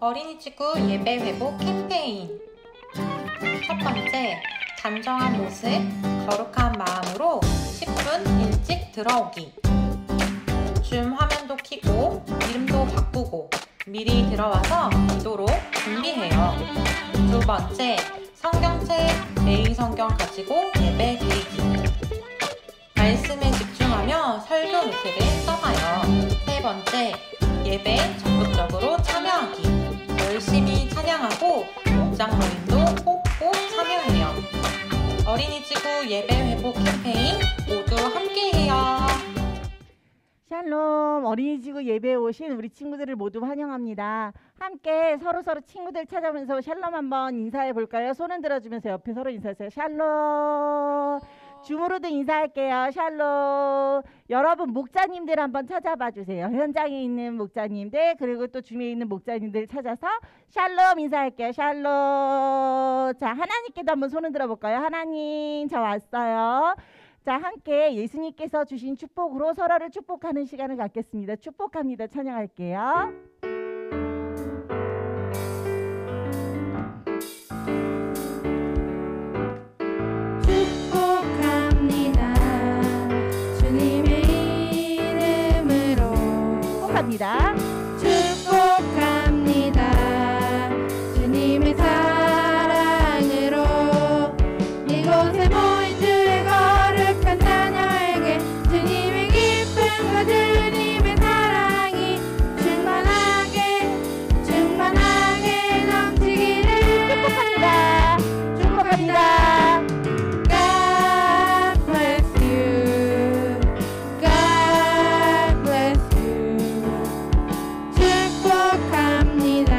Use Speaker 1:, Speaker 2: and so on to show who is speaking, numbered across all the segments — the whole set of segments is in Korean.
Speaker 1: 어린이지구 예배 회복 캠페인. 첫 번째, 단정한 모습, 거룩한 마음으로 10분 일찍 들어오기. 줌 화면도 켜고 이름도 바꾸고 미리 들어와서 기도로 준비해요. 두 번째, 성경책, 매일 성경 가지고 예배 드리기. 말씀에 집중하며 설교 노트를 써봐요. 세 번째, 예배 적극적으로 참여하기. 열심히 찬양하고 목장 모임도 꼭꼭 참여해요. 어린이지구 예배 회복 캠페인 모두 함께해요.
Speaker 2: 샬롬, 어린이지구 예배에 오신 우리 친구들을 모두 환영합니다. 함께 서로 친구들 찾아오면서 샬롬 한번 인사해 볼까요? 손은 들어주면서 옆에 서로 인사하세요. 샬롬. 줌으로도 인사할게요. 샬롬. 여러분 목자님들 한번 찾아봐 주세요. 현장에 있는 목자님들, 그리고 또 줌에 있는 목자님들 찾아서 샬롬 인사할게요. 샬롬. 자, 하나님께도 한번 손을 들어볼까요? 하나님, 저 왔어요. 자, 함께 예수님께서 주신 축복으로 서로를 축복하는 시간을 갖겠습니다. 축복합니다. 찬양할게요.
Speaker 3: 축복합니다. 주님의 이름으로
Speaker 2: 축복합니다.
Speaker 3: 축복합니다. 주님의 사랑으로 이곳에 모인 주의 거룩한 자녀에게 주님의 기쁨과 주님의 사랑이 충만하게 넘치기를
Speaker 2: 축복합니다. 축복합니다.
Speaker 3: God bless you. God bless you. 축복합니다.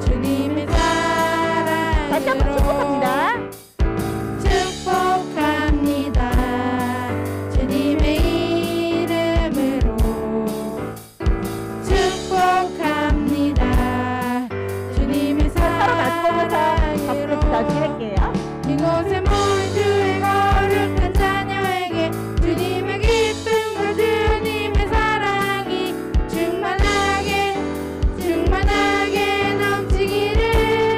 Speaker 3: 주님의
Speaker 2: 다시 한번
Speaker 3: 사랑으로
Speaker 2: 축복합니다.
Speaker 3: 축복합니다. 주님의 이름으로 축복합니다. 주님의
Speaker 2: 서로 맞춰보면서
Speaker 3: 사랑으로
Speaker 2: 나중에 할게요.
Speaker 3: 이곳에 모인 주의 거룩한 자녀에게 주님의 기쁨과 주님의 사랑이 충만하게 넘치기를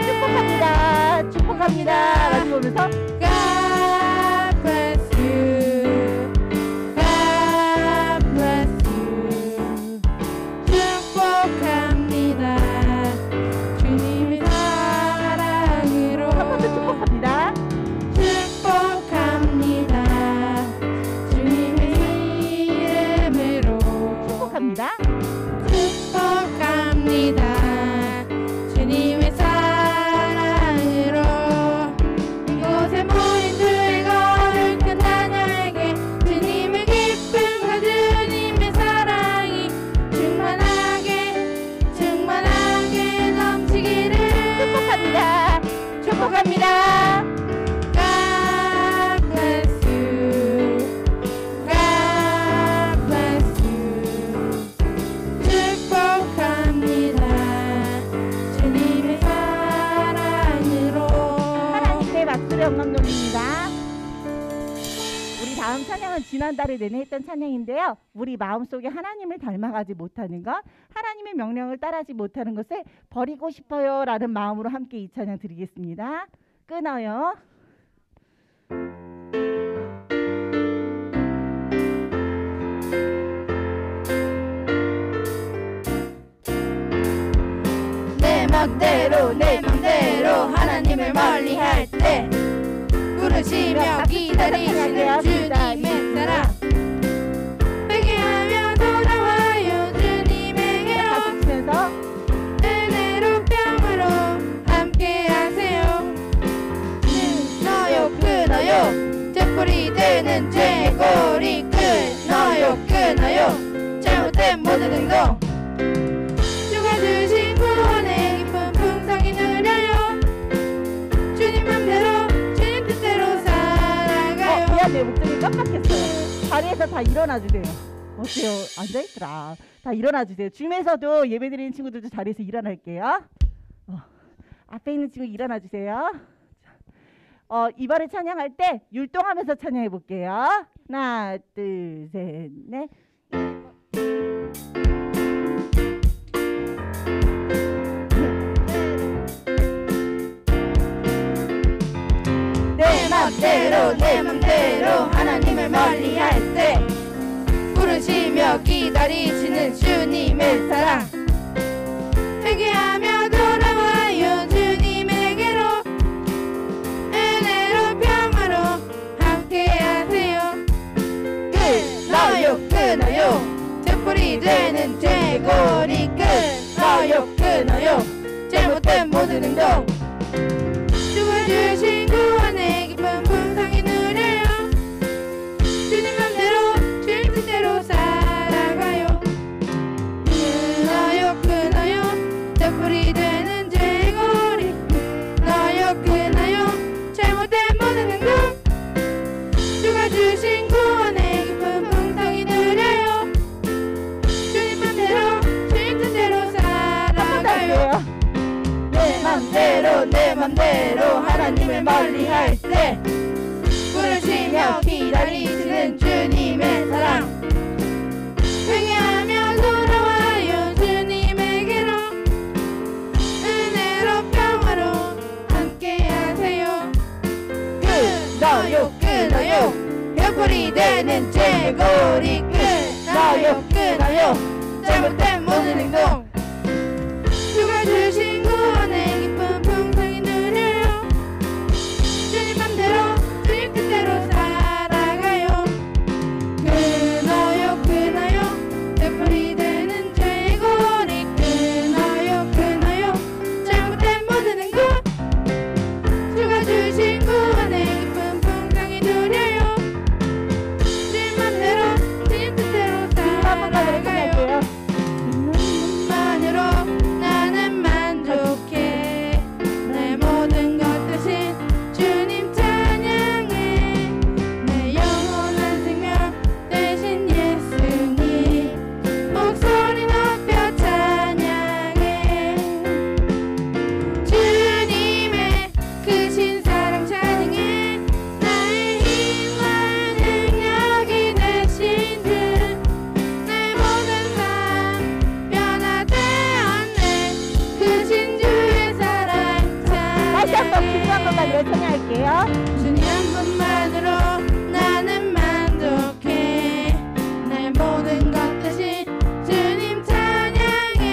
Speaker 2: 축복합니다. 축복합니다. 맞춰보면서
Speaker 3: God bless you. God bless you. 축복합니다. 주님의 사랑으로
Speaker 2: 한 번 더 축복합니다.
Speaker 3: 축복합니다. 주님의 이름으로
Speaker 2: 축복합니다.
Speaker 3: 축복합니다. 주님의 사랑으로 이곳에 모인 주의 거룩한 자녀에게 주님의 기쁨과 주님의 사랑이 충만하게 넘치기를
Speaker 2: 축복합니다. 축복합니다.
Speaker 3: God bless you. God bless you. 축복합니다. 주님의 사랑으로
Speaker 2: 하나님께 박수를 영광 돌립니다. 우리 다음 찬양은 지난달에 내내 했던 찬양인데요. 우리 마음속에 하나님을 닮아가지 못하는 것, 하나님의 명령을 따르지 못하는 것을 버리고 싶어요 라는 마음으로 함께 이 찬양 드리겠습니다. 끊어요.
Speaker 3: 내 맘대로 하나님을 멀리할 때 부르시며 기다리시는 주님의 사랑 회개하며 돌아와요 주님에게로
Speaker 2: 박수치면서
Speaker 3: 은혜로 평으로 함께하세요. 끊어요 죄꼬리 되는 죄꼬리 끊어요 잘못된 모든 행동 주가 주신 구원의 기쁨 풍성히 누려요. 주님 맘대로 주님 뜻대로 살아가요.
Speaker 2: 미안해, 목소리 깜빡했어요. 자리에서 다 일어나주세요. 어때요? 앉아있더라. 다 일어나주세요. 줌에서도 예배드리는 친구들도 자리에서 일어날게요. 앞에 있는 친구 일어나주세요. 이번에 찬양할 때 율동하면서 찬양해 볼게요. 하나, 둘, 셋, 넷.
Speaker 3: 되풀이 되는 죄고리 끊어요 끊어요 잘못된 모든 행동 죽어주신 구원의 기쁨 풍성히 누려요 주님 맘대로 주님 뜻대로 살아가요 끊어요 끊어요 되풀이 되는 죄고리 끊어요 끊어요 잘못된 모든 행동 죽어주신 구원의 기쁨 풍성히 누려요 주님 맘대로 주님 뜻대로 살아가요 내 맘대로 하나님을 멀리할 때 부르시며 기다리시는 주님의 사랑 회개하며 돌아와요 주님에게로 은혜로 평화로 함께하세요 끊어요 끊어요 되풀이 되는 죄고리 끊어요 끊어요 잘못된 모든 행동 죽어주신 구원의 기쁨 풍성히 누려요 주님 맘대로 주님 뜻대로 살아가요 끊어요 끊어요 되풀이 되는 죄고리 끊어요 끊어요 잘못된 모든 행동 죽어주신 구원의 기쁨 풍성히 누려요 주님 맘대로 주님 뜻대로 살아가요 만으로 나는 만족해 내 모든 것 대신 주님 찬양해 내 영원한 생명 대신 예수님 목소리 높여 찬양해 주님의 크신 사랑 찬양해 나의 힘과 능력이 되신 주내 모든 삶 변화돼 않네 크신 주의 사랑
Speaker 2: 다시 한번 기도 한 번만
Speaker 3: 찬양해
Speaker 2: 요청할게요.
Speaker 3: 주님 한 분만으로 나는 만족해 내 모든 것 대신 주님 찬양해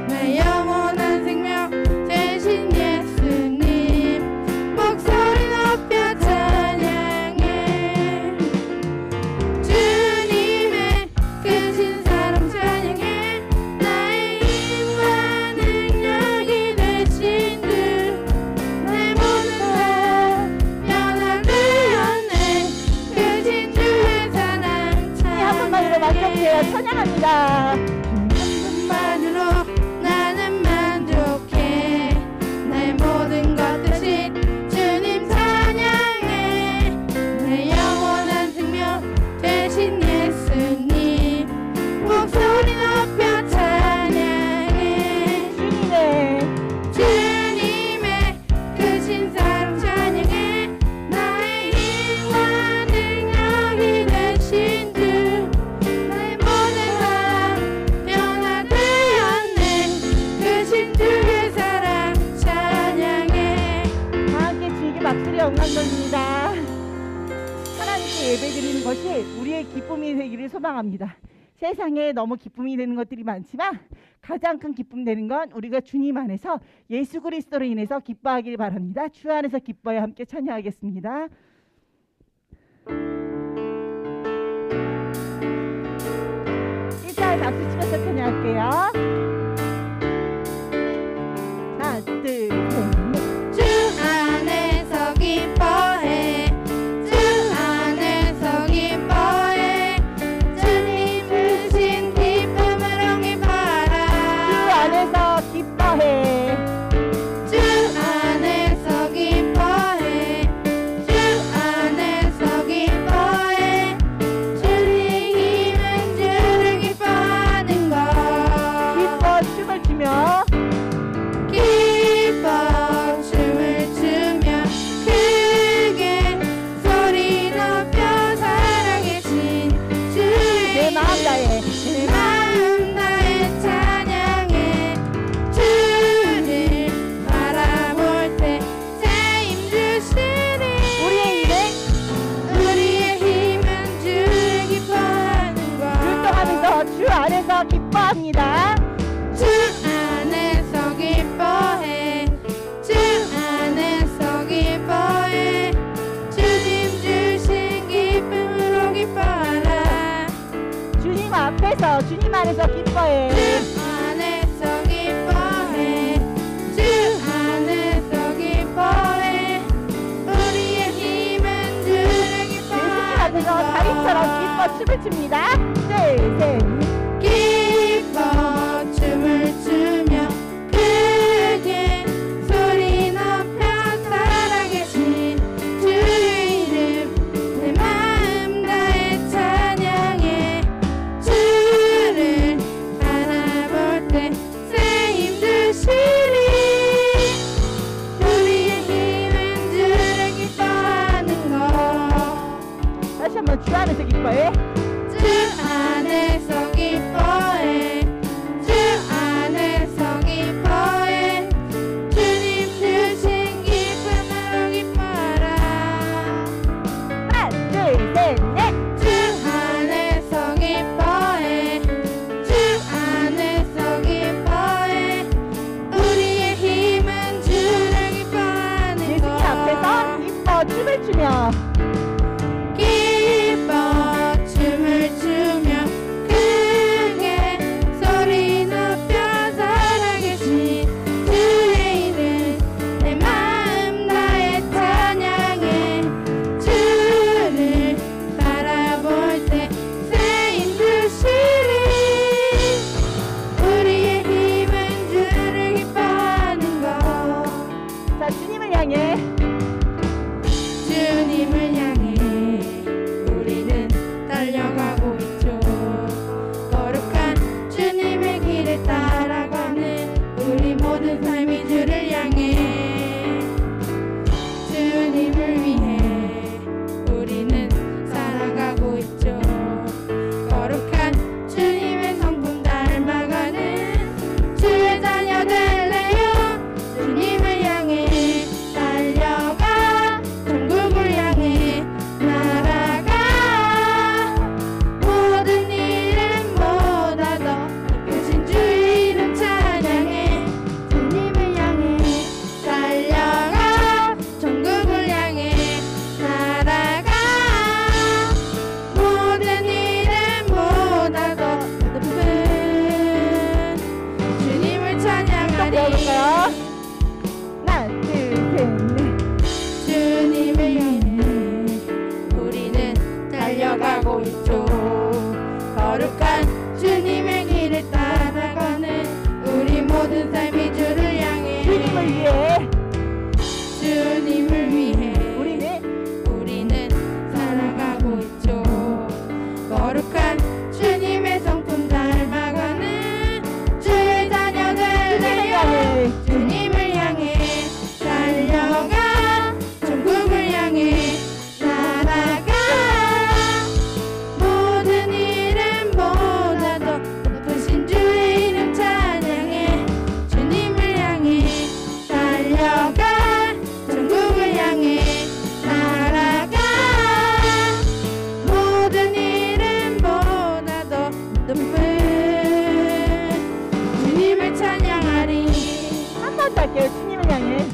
Speaker 3: 내 영원한 생명 대신 예수님 목소리 높여 찬양해 주님의 크신 사랑 찬양해 나의 힘과 능력이 되신 주내 모든 삶 변화돼 않네 크신 주의 사랑
Speaker 2: 한 번만으로 만족해요. 찬양합니다.
Speaker 3: 만으로 나는 만족해 내 모든 것 대신 주님 찬양해 내 영원한 생명 대신 예수님 목소리 높여 찬양해 주님의 크신 사랑 찬양해 나의 힘과 능력이 되신 주 나의 모든 삶 변화돼 않네 크신 주의 사랑 찬양해
Speaker 2: 다 함께 주에게 박수를 영광돌립니다. 하나님께 예배드리는 것이 우리의 기쁨이 되기를 소망합니다. 세상에 너무 기쁨이 되는 것들이 많지만 가장 큰 기쁨 되는 건 우리가 주님 안에서 예수 그리스도로 인해서 기뻐하길 바랍니다. 주 안에서 기뻐해 함께 찬양하겠습니다. 일단 박수 치면서 찬양할게요. 하나, 둘, 셋, 넷.
Speaker 3: 주 안에서 기뻐해 주 안에서 기뻐해 주님 주신 기쁨으로 기뻐하라
Speaker 2: 주 안에서 기뻐해.
Speaker 3: 주 안에서 기뻐해 주 안에서 기뻐해 주의 힘은 주를 기뻐하는 것
Speaker 2: 기뻐 춤을 추며
Speaker 3: 기뻐 춤을 추며 크게 소리 높여 살아계신 주의
Speaker 2: 내 마음 다해.
Speaker 3: 내 마음 다해 찬양해 주를 바라볼 때 새 힘 주시니 우리의 힘은 주를 기뻐하는 것
Speaker 2: 율동하면서 주 안에서 기뻐합니다.
Speaker 3: 주 안에서 기뻐해 주 안에서 기뻐해 주님 주신 기쁨으로 기뻐하라
Speaker 2: 주님 앞에서 주님 안에서 기뻐해.
Speaker 3: 주 안에서 기뻐해. 주 안에서 기뻐해. 우리의 힘은 주를
Speaker 2: 예수님
Speaker 3: 기뻐하는
Speaker 2: 앞에서
Speaker 3: 것.
Speaker 2: 다윗처럼 기뻐 춤을 춥니다. 둘, 셋.
Speaker 3: 기뻐 춤을 추며 크게 소리 높여 살아계신 주의 이름 내 마음 다해 찬양해. 주를 바라볼 때 새 힘 주시리. 우리의 힘은 주를 기뻐하는 것.
Speaker 2: 다시 한번 주 안에서 기뻐해.
Speaker 3: 주 안에서 기뻐해. 주 안에서 기뻐해. 주님 주신 기쁨으로 기뻐하라.
Speaker 2: 하나, 둘, 셋, 넷.
Speaker 3: 주 안에서 기뻐해. 주 안에서 기뻐해. 우리의 힘은 주를 기뻐하는
Speaker 2: 예수님
Speaker 3: 것.
Speaker 2: 앞에서 기뻐 춤을 추며
Speaker 3: 기뻐 춤을 추며 크게 소리 높여 살아계신 주의 이름 내 마음 다해 찬양해. 주를 바라볼 때 새 힘 주시리. 우리의 힘은 주를 기뻐하는 것.
Speaker 2: 자 주님을 향해
Speaker 3: 주님을 향해 우리는 달려가고 있죠. 거룩한 주님의 길을 따라가는 우리 모든 삶이 주를 향해. 주님을 위해 우리는 살아가고 있죠. 거룩한 주님의 성품 닮아가는 주의 자녀 될래요. 주님을 향해 달려가 천국을 향해 날아가. 모든 이름보다 더 높으신 주의 이름 찬양해. 주님을 향해 달려가 천국을 향해 날아가. 모든 이름보다 더 높은 주님을 찬양하리.
Speaker 2: 배워볼까요? 하나, 둘, 셋, 넷.
Speaker 3: 주님을 향해 우리는 달려가고 있죠. 거룩한 주님의 길을 따라가는 우리 모든 삶이 주를 향해.
Speaker 2: 주님을 위해
Speaker 3: 주님을 위해
Speaker 2: 우리는
Speaker 3: 살아가고 있죠. 거룩한 주님의 성품 닮아가는 주의 자녀 될래요. 주님을 향해 달려가 천국을 향해 날아가. 모든 이름보다 더 높으신 주의 이름 찬양해. 주님을 향해 달려가 천국을 향해 날아가. 모든 이름보다 더 높은 주님을 찬양하리.
Speaker 2: 한 번 더 할게요. 주님을 향해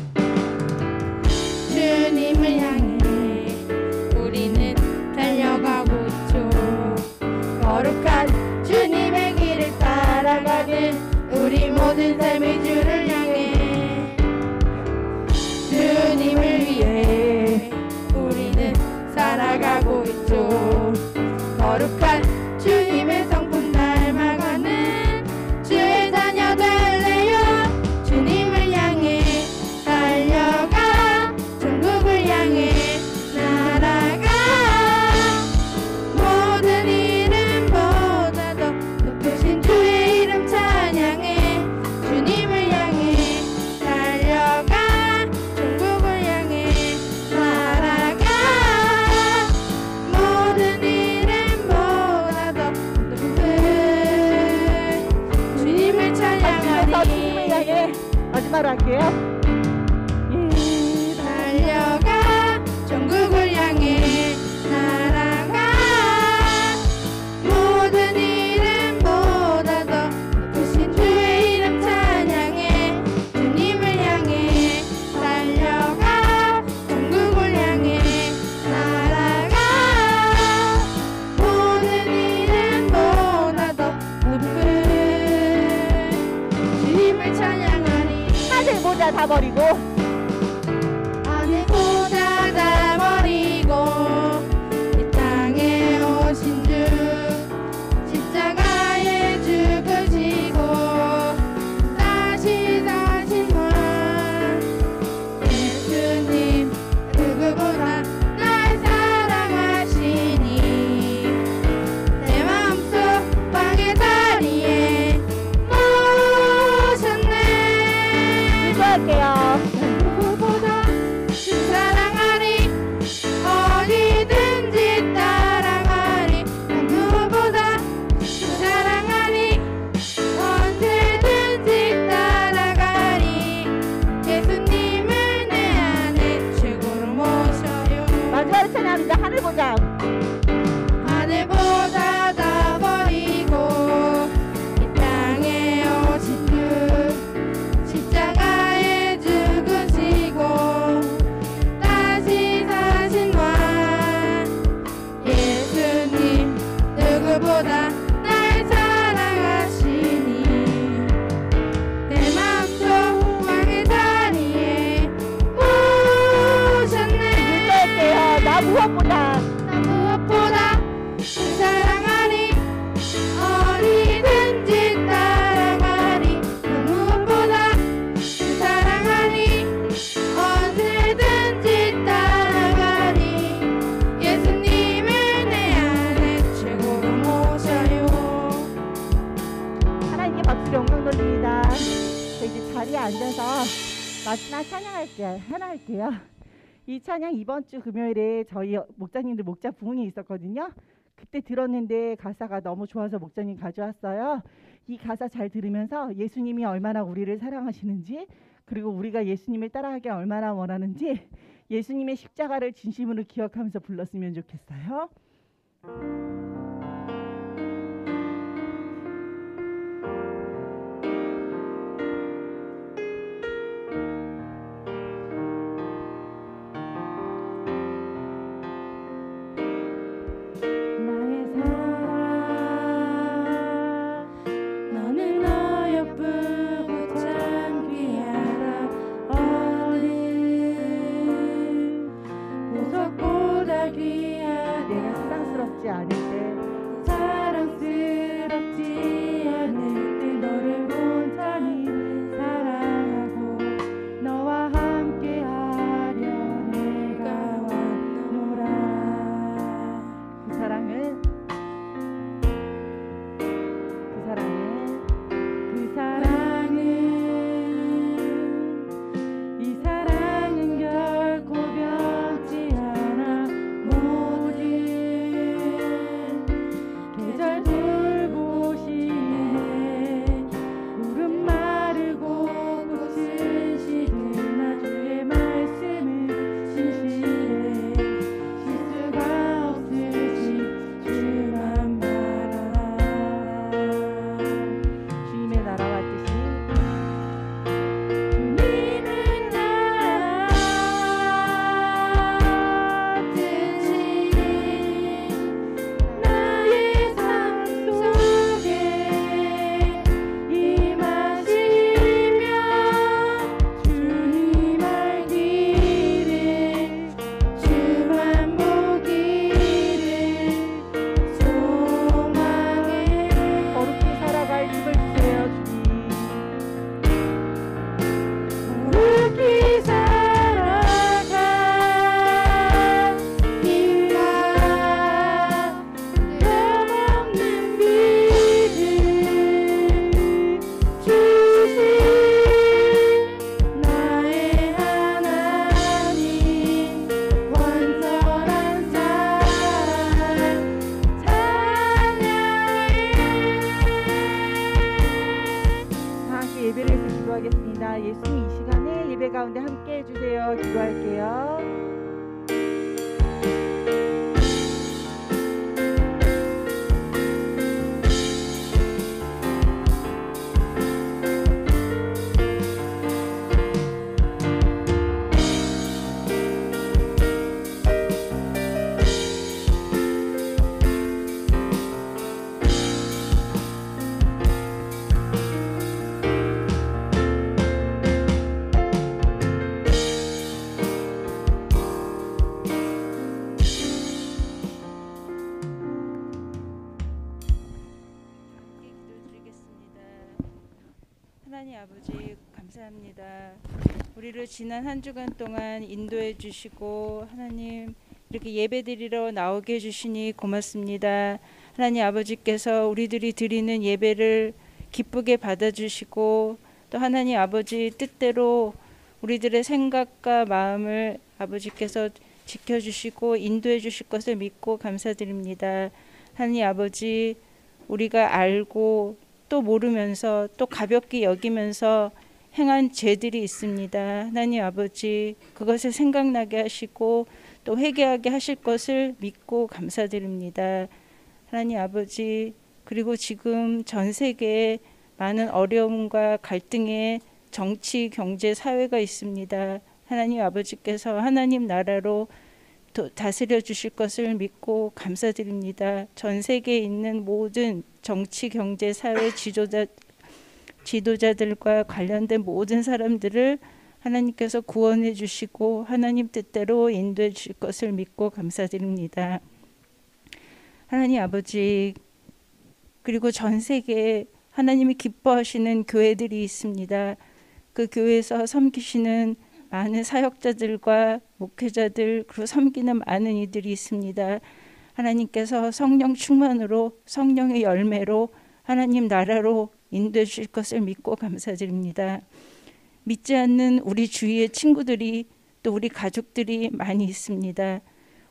Speaker 3: 주님을 향해 우리는 달려가고 있죠. 거룩한 주님의 길을 따라가는 우리 모든 삶의 주를 향해. 주님을 위해 우리는 살아가고 있죠. 거룩한 주님의 성품 닮아가는 주의 자녀 될래요. 주님을 향해 달려가 천국을 향해 날아가. 모든 이름보다 더 높으신 주의 이름 찬양해. 주님을 향해 달려가 천국을 향해 날아가. 모든 이름보다 더 높은 주님을
Speaker 2: 그래서 주님을
Speaker 3: 찬양하리.
Speaker 2: 향해 마지막으로 할게요.
Speaker 3: 달려가 천국을 향해 날아가. 모든 이름보다 더 높으신 주의 이름 찬양해. 주님을 향해 달려가 천국을 향해 날아가. 모든 이름보다
Speaker 2: 다 버리고
Speaker 3: 아내보다 다 버리고 이 땅에 오신 주 십자가에 죽으시고 다시 사신 와 예수님 누구보다 날 사랑하시니 내 마음속 왕의 자리에 모셨네.
Speaker 2: 기도할게요.
Speaker 3: 누구보다 사랑하리 어디든지 따라가리 누구보다 사랑하리 언제든지 따라가리 예수님을 내 안에 최고로 모셔요.
Speaker 2: 마지막으로 찬양합니다. 하늘 보자.
Speaker 3: 하늘보다 다 버리고 이 땅에 오신 주 십자가에 죽으시고 다시 사신 왕 예수님 누구보다 날 사랑하시니 내 마음속 왕의 자리에 모셨네.
Speaker 2: 기도할게요. 나 무엇보다
Speaker 3: 나 무엇보다 사랑하리 어디든지 따라가리 나 무엇보다 사랑하리 언제든지 따라가리 예수님을 내 안에 최고로 모셔요.
Speaker 2: 하나님께 박수로 영광 돌립니다. 자, 이제 자리에 앉아서 마지막 찬양할게요. 하나 할게요. 이 찬양 이번 주 금요일에 저희 목자님들 목자 부흥이 있었거든요. 그때 들었는데 가사가 너무 좋아서 목자님 가져왔어요. 이 가사 잘 들으면서 예수님이 얼마나 우리를 사랑하시는지 그리고 우리가 예수님을 따라가기 얼마나 원하는지 예수님의 십자가를 진심으로 기억하면서 불렀으면 좋겠어요.
Speaker 3: 나의 사랑 너는 어여쁘고 참 귀하다 어느 보석보다 귀하다
Speaker 2: 내가 사랑스럽지 않을 때
Speaker 3: 사랑스럽지 않을 때 너를 온전히 사랑하고 너와 함께하려 내가 왔노라.
Speaker 2: 그 사랑은
Speaker 3: 이 사랑은 결코 변치 않아 모든 계절 돌보시네 구름 마르고 꽃은 시드나 주의 말씀은 신실해 실수가 없으신 주만 바라라.
Speaker 2: 주님의 나라와 뜻이
Speaker 3: 주님은 나라 뜻이 나의 삶 속에 임하시며 주님 알기를 주만 보기를 소망해
Speaker 2: 거룩히 살아갈 힘을 주세요. 주님
Speaker 3: 거룩히 살아가 힘과 변함없는 믿음 주신 나의 하나님 완전한 사랑 찬양해.
Speaker 2: 다 함께 예배를 해서 기도하겠습니다. 예수님 이 시간에 예배 가운데 함께 해주세요. 기도할게요.
Speaker 3: 하나님 아버지 감사합니다. 우리를 지난 한 주간 동안 인도해 주시고 하나님 이렇게 예배드리러 나오게 해주시니 고맙습니다. 하나님 아버지께서 우리들이 드리는 예배를 기쁘게 받아주시고 또 하나님 아버지 뜻대로 우리들의 생각과 마음을 아버지께서 지켜주시고 인도해 주실 것을 믿고 감사드립니다. 하나님 아버지 우리가 알고 또 모르면서 또 가볍게 여기면서 행한 죄들이 있습니다. 하나님 아버지 그것을 생각나게 하시고 또 회개하게 하실 것을 믿고 감사드립니다. 하나님 아버지 그리고 지금 전 세계에 많은 어려움과 갈등의 정치, 경제, 사회가 있습니다. 하나님 아버지께서 하나님 나라로 다스려 주실 것을 믿고 감사드립니다. 전 세계에 있는 모든 정치, 경제, 사회 지도자들과 관련된 모든 사람들을 하나님께서 구원해 주시고 하나님 뜻대로 인도해 주실 것을 믿고 감사드립니다. 하나님 아버지 그리고 전 세계에 하나님이 기뻐하시는 교회들이 있습니다. 그 교회에서 섬기시는 많은 사역자들과 목회자들 그리고 섬기는 많은 이들이 있습니다. 하나님께서 성령 충만으로 성령의 열매로 하나님 나라로 인도해 주실 것을 믿고 감사드립니다. 믿지 않는 우리 주위의 친구들이 또 우리 가족들이 많이 있습니다.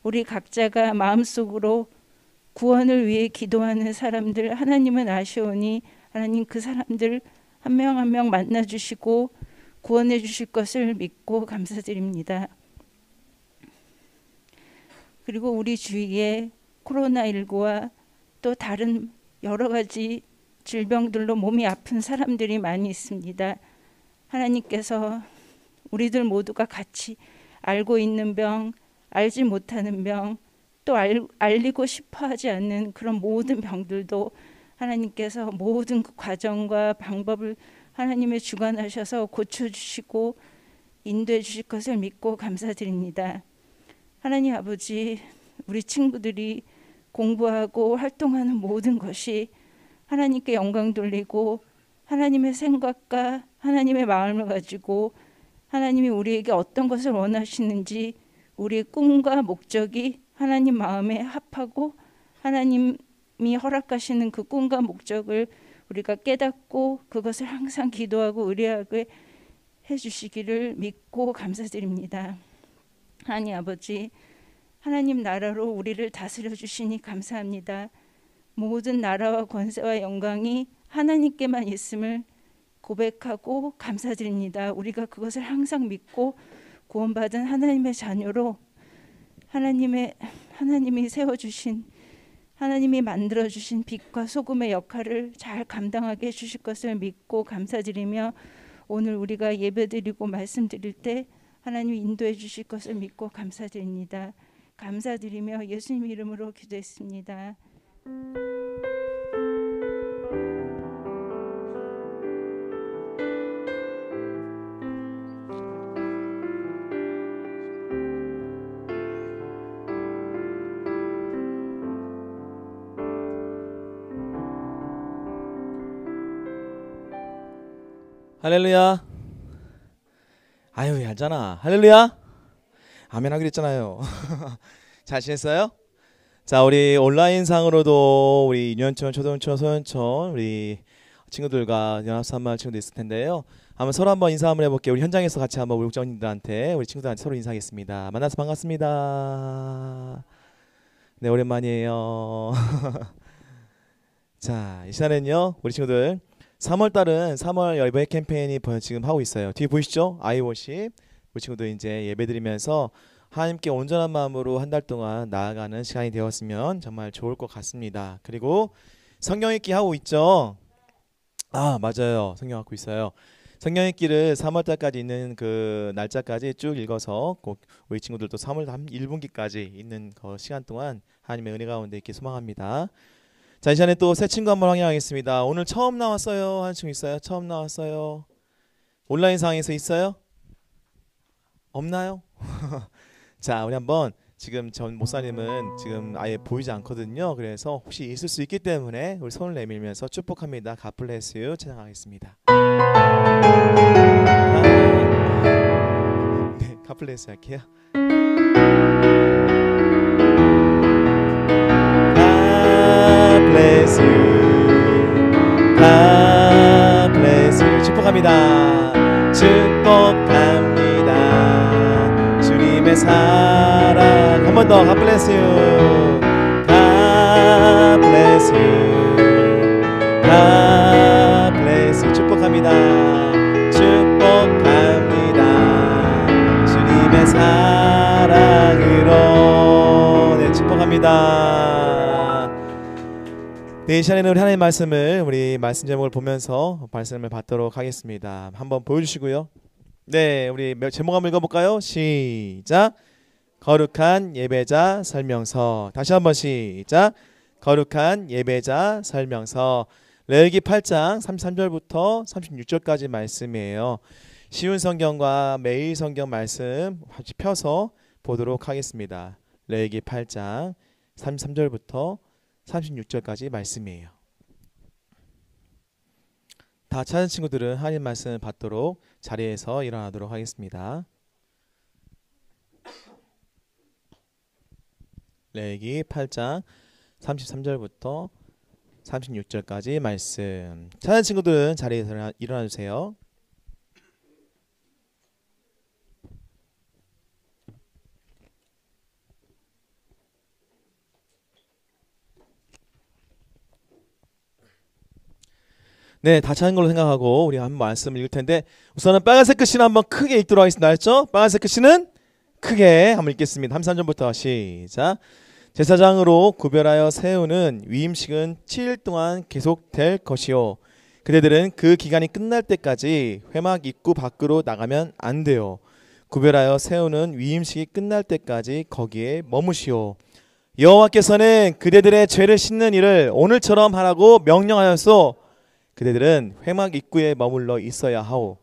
Speaker 3: 우리 각자가 마음속으로 구원을 위해 기도하는 사람들 하나님은 아시오니 하나님 그 사람들 한 명 한 명 만나주시고 구원해 주실 것을 믿고 감사드립니다. 그리고 우리 주위에 코로나19와 또 다른 여러 가지 질병들로 몸이 아픈 사람들이 많이 있습니다. 하나님께서 우리들 모두가 같이 알고 있는 병, 알지 못하는 병, 또 알리고 싶어 하지 않는 그런 모든 병들도 하나님께서 모든 그 과정과 방법을 하나님의 주관하셔서 고쳐주시고 인도해 주실 것을 믿고 감사드립니다. 하나님 아버지 우리 친구들이 공부하고 활동하는 모든 것이 하나님께 영광 돌리고 하나님의 생각과 하나님의 마음을 가지고 하나님이 우리에게 어떤 것을 원하시는지 우리의 꿈과 목적이 하나님 마음에 합하고 하나님이 허락하시는 그 꿈과 목적을 우리가 깨닫고 그것을 항상 기도하고 의뢰하게 해주시기를 믿고 감사드립니다. 하나님 아버지 하나님 나라로 우리를 다스려 주시니 감사합니다. 모든 나라와 권세와 영광이 하나님께만 있음을 고백하고 감사드립니다. 우리가 그것을 항상 믿고 구원받은 하나님의 자녀로 하나님이 세워주신 하나님이 만들어주신 빛과 소금의 역할을 잘 감당하게 해주실 것을 믿고 감사드리며 오늘 우리가 예배드리고 말씀드릴 때 하나님 인도해 주실 것을 믿고 감사드립니다. 감사드리며 예수님 이름으로 기도했습니다.
Speaker 4: 할렐루야. 아유 알잖아. 할렐루야. 아멘 하기로 했잖아요. 잘 지냈어요? 자 우리 온라인상으로도 우리 유년촌, 초등촌, 소년촌 우리 친구들과 연합산마을 친구들 있을 텐데요. 한번 서로 한번 인사 한번 해볼게요. 우리 현장에서 같이 한번 우리 목장님들한테 우리 친구들한테 서로 인사하겠습니다. 만나서 반갑습니다. 네 오랜만이에요. 자 이 시간에는요 우리 친구들 3월달은 3월 예배 캠페인이 지금 하고 있어요. 뒤에 보이시죠? 아이워십. 우리 친구들 이제 예배드리면서 하나님께 온전한 마음으로 한 달 동안 나아가는 시간이 되었으면 정말 좋을 것 같습니다. 그리고 성경 읽기 하고 있죠? 아 맞아요. 성경 갖고 있어요. 성경 읽기를 3월달까지 있는 그 날짜까지 쭉 읽어서 꼭 우리 친구들도 3월 1분기까지 있는 그 시간 동안 하나님의 은혜 가운데 있기 소망합니다. 자, 이 시간에 또 새 친구 한번 확인하겠습니다. 오늘 처음 나왔어요 하는 친구 있어요? 처음 나왔어요? 온라인상에서 있어요? 없나요? 자, 우리 한번 지금 전 목사님은 지금 아예 보이지 않거든요. 그래서 혹시 있을 수 있기 때문에 우리 손을 내밀면서 축복합니다. God bless you 찬양하겠습니다. 네, 가플레스 할게요. God bless you. God bless you. 축복합니다. 축복합니다. 주님의 사랑. 한 번 더. God bless you. God bless you. God bless you. 축복합니다. 축복합니다. 주님의 사랑으로. 네, 축복합니다. 네, 이 시간에는 우리 하나님의 말씀을 우리 말씀 제목을 보면서 말씀을 받도록 하겠습니다. 한번 보여주시고요. 네, 우리 제목 한번 읽어볼까요? 시작. 거룩한 예배자 설명서. 다시 한번 시작. 거룩한 예배자 설명서. 레위기 8장 33절부터 36절까지 말씀이에요. 쉬운 성경과 매일 성경 말씀 같이 펴서 보도록 하겠습니다. 레위기 8장 33절부터 36절까지 말씀이에요. 다 찾은 친구들은 하나님 말씀을 받도록 자리에서 일어나도록 하겠습니다. 레위기 8장 33절부터 36절까지 말씀. 찾은 친구들은 자리에서 일어나 주세요. 네, 다 찾은 걸로 생각하고 우리 한번 말씀을 읽을 텐데 우선은 빨간색 글씨는 한번 크게 읽도록 하겠습니다. 알았죠? 빨간색 글씨는 크게 한번 읽겠습니다. 33절부터 시작. 제사장으로 구별하여 세우는 위임식은 7일 동안 계속될 것이요. 그대들은 그 기간이 끝날 때까지 회막 입구 밖으로 나가면 안 돼요. 구별하여 세우는 위임식이 끝날 때까지 거기에 머무시오. 여호와께서는 그대들의 죄를 씻는 일을 오늘처럼 하라고 명령하였소. 그대들은 회막 입구에 머물러 있어야 하오.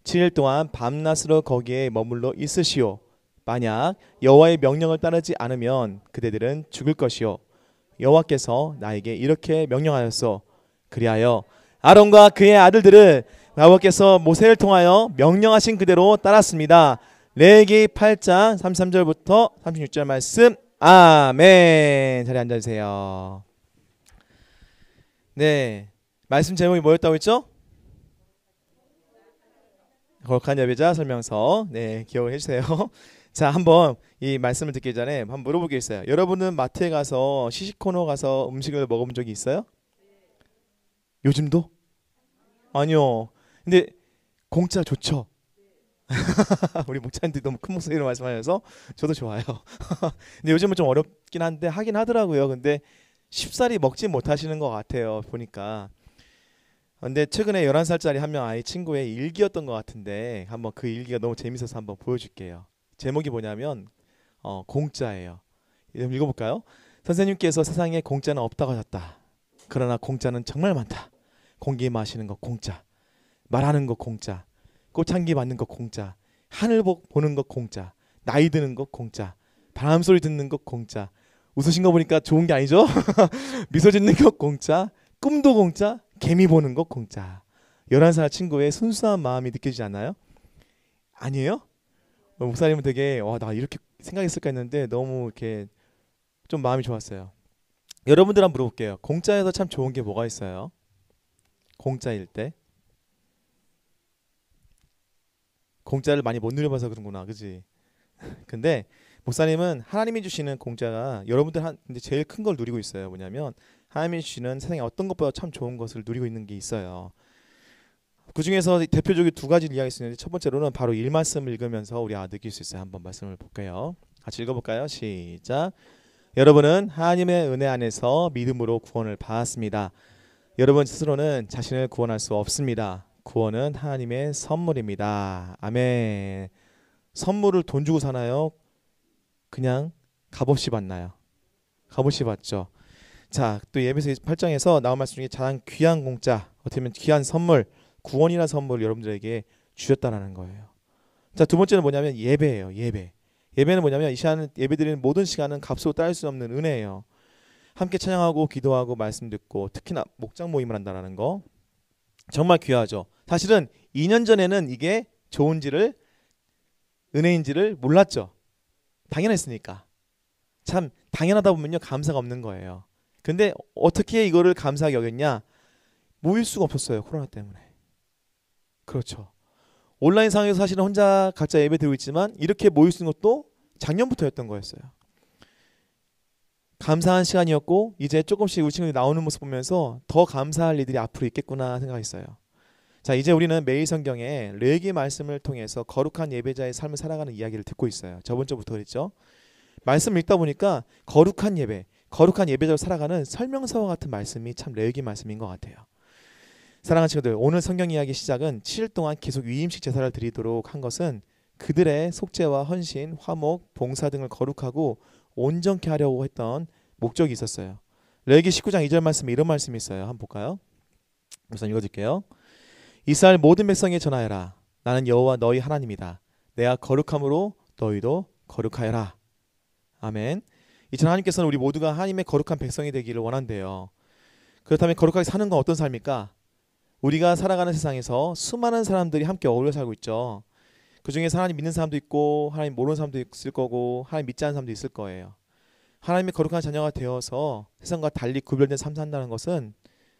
Speaker 4: 7일 동안 밤낮으로 거기에 머물러 있으시오. 만약 여호와의 명령을 따르지 않으면 그대들은 죽을 것이요. 여호와께서 나에게 이렇게 명령하였소. 그리하여 아론과 그의 아들들을 여호와께서 모세를 통하여 명령하신 그대로 따랐습니다. 레위기 8장 33절부터 36절 말씀. 아멘. 자리에 앉아주세요. 네, 말씀 제목이 뭐였다고 했죠? 거룩한 예배자 설명서. 네, 기억을 해주세요. 자, 한번 이 말씀을 듣기 전에 한번 물어볼 게 있어요. 여러분은 마트에 가서 시식 코너 가서 음식을 먹어본 적이 있어요? 요즘도? 아니요. 근데 공짜 좋죠? 우리 목사님들이 너무 큰 목소리로 말씀하셔서 저도 좋아요. 근데 요즘은 좀 어렵긴 한데 하긴 하더라고요. 근데 쉽사리 먹지 못하시는 것 같아요, 보니까. 근데 최근에 11살짜리 한 명 아이 친구의 일기였던 것 같은데 한번 그 일기가 너무 재밌어서 한번 보여줄게요. 제목이 뭐냐면 공짜예요. 읽어볼까요? 선생님께서 세상에 공짜는 없다고 하셨다. 그러나 공짜는 정말 많다. 공기 마시는 거 공짜, 말하는 거 공짜, 꽃향기 맡는 거 공짜, 하늘 보는 거 공짜, 나이 드는 거 공짜, 바람 소리 듣는 거 공짜. 웃으신 거 보니까 좋은 게 아니죠? 미소 짓는 거 공짜, 꿈도 공짜, 개미 보는 거 공짜. 11살 친구의 순수한 마음이 느껴지지 않나요? 아니에요? 목사님은 되게 나 이렇게 생각했을까 했는데 너무 이렇게 좀 마음이 좋았어요. 여러분들 한번 물어볼게요. 공짜에서 참 좋은 게 뭐가 있어요? 공짜일 때. 공짜를 많이 못 누려봐서 그런구나, 그지? 근데 목사님은 하나님이 주시는 공짜가 여러분들 근데 제일 큰 걸 누리고 있어요. 뭐냐면 하나님이 주시는 세상에 어떤 것보다 참 좋은 것을 누리고 있는 게 있어요. 그 중에서 대표적인 두 가지를 이야기할 수 있는데 첫 번째로는 바로 일 말씀을 읽으면서 우리 느낄 수 있어요. 한번 말씀을 볼게요. 같이 읽어볼까요? 시작. 여러분은 하나님의 은혜 안에서 믿음으로 구원을 받았습니다. 여러분 스스로는 자신을 구원할 수 없습니다. 구원은 하나님의 선물입니다. 아멘. 선물을 돈 주고 사나요? 그냥 값없이 받나요? 값없이 받죠. 자, 또 예배서 8장에서 나온 말씀 중에 가장 귀한 공짜, 어떻게 보면 귀한 선물, 구원이라는 선물을 여러분들에게 주셨다라는 거예요. 자, 두 번째는 뭐냐면 예배예요. 예배는 뭐냐면 이 시간 예배드리는 모든 시간은 값으로 따질 수 없는 은혜예요. 함께 찬양하고 기도하고 말씀 듣고 특히나 목장 모임을 한다라는 거 정말 귀하죠. 사실은 2년 전에는 이게 좋은지를 은혜인지를 몰랐죠. 당연했으니까. 참 당연하다 보면요 감사가 없는 거예요. 근데 어떻게 이거를 감사하게 여겼냐? 모일 수가 없었어요. 코로나 때문에. 그렇죠. 온라인 상에서 사실은 혼자 각자 예배 드리고 있지만 이렇게 모일 수 있는 것도 작년부터였던 거였어요. 감사한 시간이었고 이제 조금씩 우리 친구들이 나오는 모습 보면서 더 감사할 일들이 앞으로 있겠구나 생각했어요. 자, 이제 우리는 매일 성경에 레위기 말씀을 통해서 거룩한 예배자의 삶을 살아가는 이야기를 듣고 있어요. 저번 주부터 그랬죠. 말씀을 읽다 보니까 거룩한 예배, 거룩한 예배자로 살아가는 설명서와 같은 말씀이 참 레위기 말씀인 것 같아요. 사랑하는 친구들, 오늘 성경 이야기 시작은 7일 동안 계속 위임식 제사를 드리도록 한 것은 그들의 속죄와 헌신, 화목, 봉사 등을 거룩하고 온전케 하려고 했던 목적이 있었어요. 레위기 19장 2절 말씀에 이런 말씀이 있어요. 한번 볼까요? 우선 읽어줄게요. 이스라엘 모든 백성에 전하여라. 나는 여호와 너희 하나님이다. 내가 거룩함으로 너희도 거룩하여라. 아멘. 이처럼 하나님께서는 우리 모두가 하나님의 거룩한 백성이 되기를 원한대요. 그렇다면 거룩하게 사는 건 어떤 삶입니까? 우리가 살아가는 세상에서 수많은 사람들이 함께 어울려 살고 있죠. 그 중에 하나님 믿는 사람도 있고 하나님 모르는 사람도 있을 거고 하나님 믿지 않는 사람도 있을 거예요. 하나님의 거룩한 자녀가 되어서 세상과 달리 구별된 삶 산다는 것은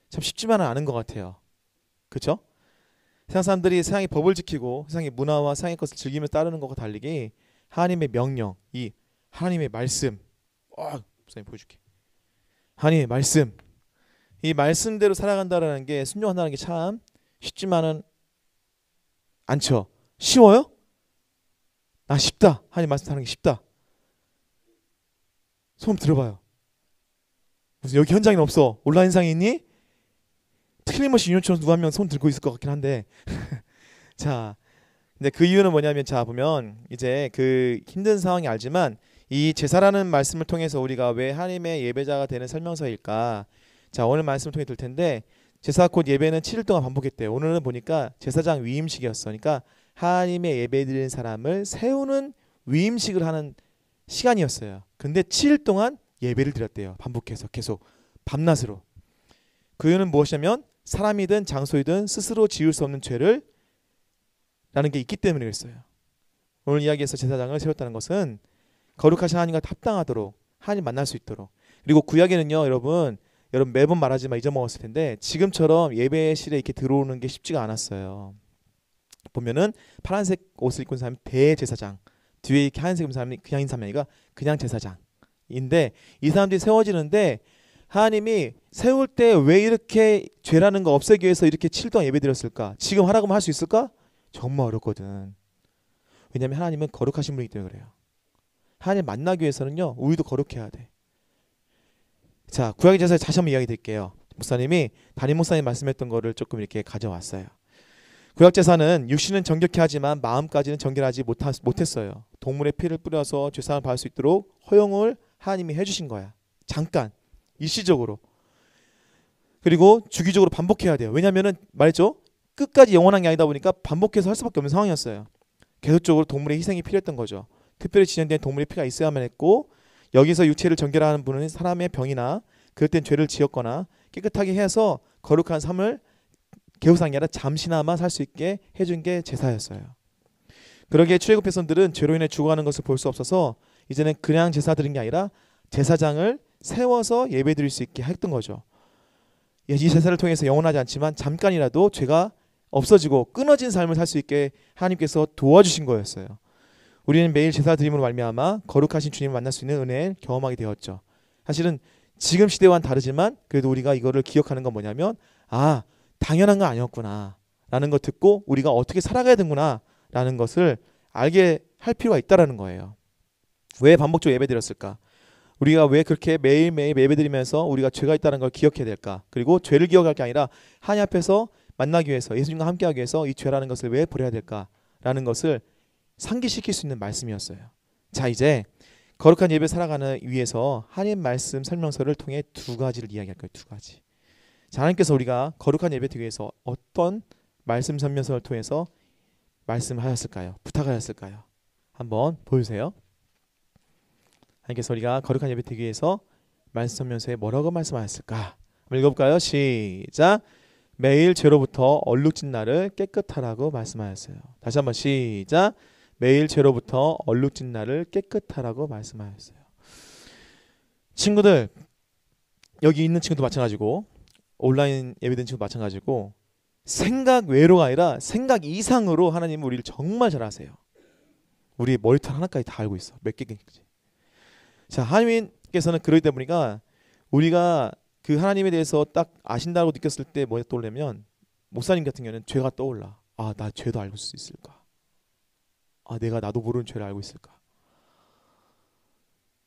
Speaker 4: 참 쉽지만은 않은 것 같아요. 그렇죠? 세상 사람들이 세상의 법을 지키고 세상의 문화와 세상의 것을 즐기며 따르는 것과 달리기 하나님의 명령, 이 하나님의 말씀, 목사님 보여줄게. 하나님의 말씀, 이 말씀대로 살아간다라는 게 순종한다는 게 참 쉽지만은 않죠. 쉬워요? 아 쉽다. 하나님 말씀 하는 게 쉽다. 손 들어봐요. 무슨 여기 현장에 없어. 온라인상에 있니? 틀림없이 윤효처럼 누가 한 명 손 들고 있을 것 같긴 한데 자, 근데 그 이유는 뭐냐면 자 보면 이제 그 힘든 상황이 알지만 이 제사라는 말씀을 통해서 우리가 왜 하나님의 예배자가 되는 설명서일까? 자 오늘 말씀을 통해 들 텐데 제사 곧 예배는 7일 동안 반복했대요. 오늘은 보니까 제사장 위임식이었어. 그러니까 하나님의 예배 드리는 사람을 세우는 위임식을 하는 시간이었어요. 근데 7일 동안 예배를 드렸대요. 반복해서 계속 밤낮으로. 그 이유는 무엇이냐면 사람이든 장소이든 스스로 지을 수 없는 죄를 라는 게 있기 때문에 그랬어요. 오늘 이야기에서 제사장을 세웠다는 것은 거룩하신 하나님과 합당하도록 하나님 만날 수 있도록. 그리고 구약에는요 여러분 매번 말하지만 잊어먹었을 텐데 지금처럼 예배실에 이렇게 들어오는 게 쉽지가 않았어요. 보면은 파란색 옷을 입고 있는 사람이 대제사장, 뒤에 이렇게 하얀색 입은 사람이 그냥 있는 사람이 아니라 그냥 제사장인데 이 사람들이 세워지는데 하나님이 세울 때 왜 이렇게 죄라는 거 없애기 위해서 이렇게 7일 동안 예배 드렸을까? 지금 하라고 하면 할 수 있을까? 정말 어렵거든. 왜냐하면 하나님은 거룩하신 분이기 때문에 그래요. 하나님 만나기 위해서는요 우리도 거룩해야 돼. 자 구약의 제사에 다시 한번 이야기 드릴게요. 목사님이 담임 목사님 말씀했던 거를 조금 이렇게 가져왔어요. 구약 제사는 육신은 정결케 하지만 마음까지는 정결하지 못했어요. 동물의 피를 뿌려서 죄사함을 받을 수 있도록 허용을 하나님이 해주신 거야. 잠깐 일시적으로. 그리고 주기적으로 반복해야 돼요. 왜냐하면은 말했죠. 끝까지 영원한 게 아니다 보니까 반복해서 할 수밖에 없는 상황이었어요. 계속적으로 동물의 희생이 필요했던 거죠. 특별히 진행된 동물의 피가 있어야만 했고 여기서 육체를 정결하는 분은 사람의 병이나 그럴 땐 죄를 지었거나 깨끗하게 해서 거룩한 삶을 개우상이 아니라 잠시나마 살 수 있게 해준 게 제사였어요. 그러기에 출애굽 백성들은 죄로 인해 죽어가는 것을 볼 수 없어서 이제는 그냥 제사 드린 게 아니라 제사장을 세워서 예배 드릴 수 있게 했던 거죠. 이 제사를 통해서 영원하지 않지만 잠깐이라도 죄가 없어지고 끊어진 삶을 살 수 있게 하나님께서 도와주신 거였어요. 우리는 매일 제사 드림으로 말미암아 거룩하신 주님을 만날 수 있는 은혜를 경험하게 되었죠. 사실은 지금 시대와는 다르지만 그래도 우리가 이거를 기억하는 건 뭐냐면 아 당연한 건 아니었구나 라는 거 듣고 우리가 어떻게 살아가야 되는구나 라는 것을 알게 할 필요가 있다라는 거예요. 왜 반복적으로 예배 드렸을까? 우리가 왜 그렇게 매일매일 예배 드리면서 우리가 죄가 있다는 걸 기억해야 될까? 그리고 죄를 기억할 게 아니라 하나님 앞에서 만나기 위해서 예수님과 함께하기 위해서 이 죄라는 것을 왜 버려야 될까라는 것을 상기시킬 수 있는 말씀이었어요. 자 이제 거룩한 예배 살아가는 위해서 하나님 말씀 설명서를 통해 두 가지를 이야기할 거예요. 두 가지. 자, 하나님께서 우리가 거룩한 예배 드리기 위해서 어떤 말씀 설명서를 통해서 말씀하셨을까요? 부탁하셨을까요? 한번 보여주세요. 하나님께서 우리가 거룩한 예배 드리기 위해서 말씀 설명서에 뭐라고 말씀하셨을까? 한번 읽어볼까요? 시작. 매일 죄로부터 얼룩진 나를 깨끗하라고 말씀하였어요. 다시 한번 시작. 매일 죄로부터 얼룩진 나를 깨끗하라고 말씀하였어요. 친구들, 여기 있는 친구도 마찬가지고 온라인 예배드리는 친구도 마찬가지고 생각 외로가 아니라 생각 이상으로 하나님은 우리를 정말 잘 아세요. 우리 머리털 하나까지 다 알고 있어. 몇 개까지. 자, 하나님께서는 그러기 때문이니까 우리가 그 하나님에 대해서 딱 아신다고 느꼈을 때 뭐가 떠오르냐면 목사님 같은 경우는 죄가 떠올라. 아, 나 죄도 알고 수 있을까? 아, 내가 나도 모르는 죄를 알고 있을까?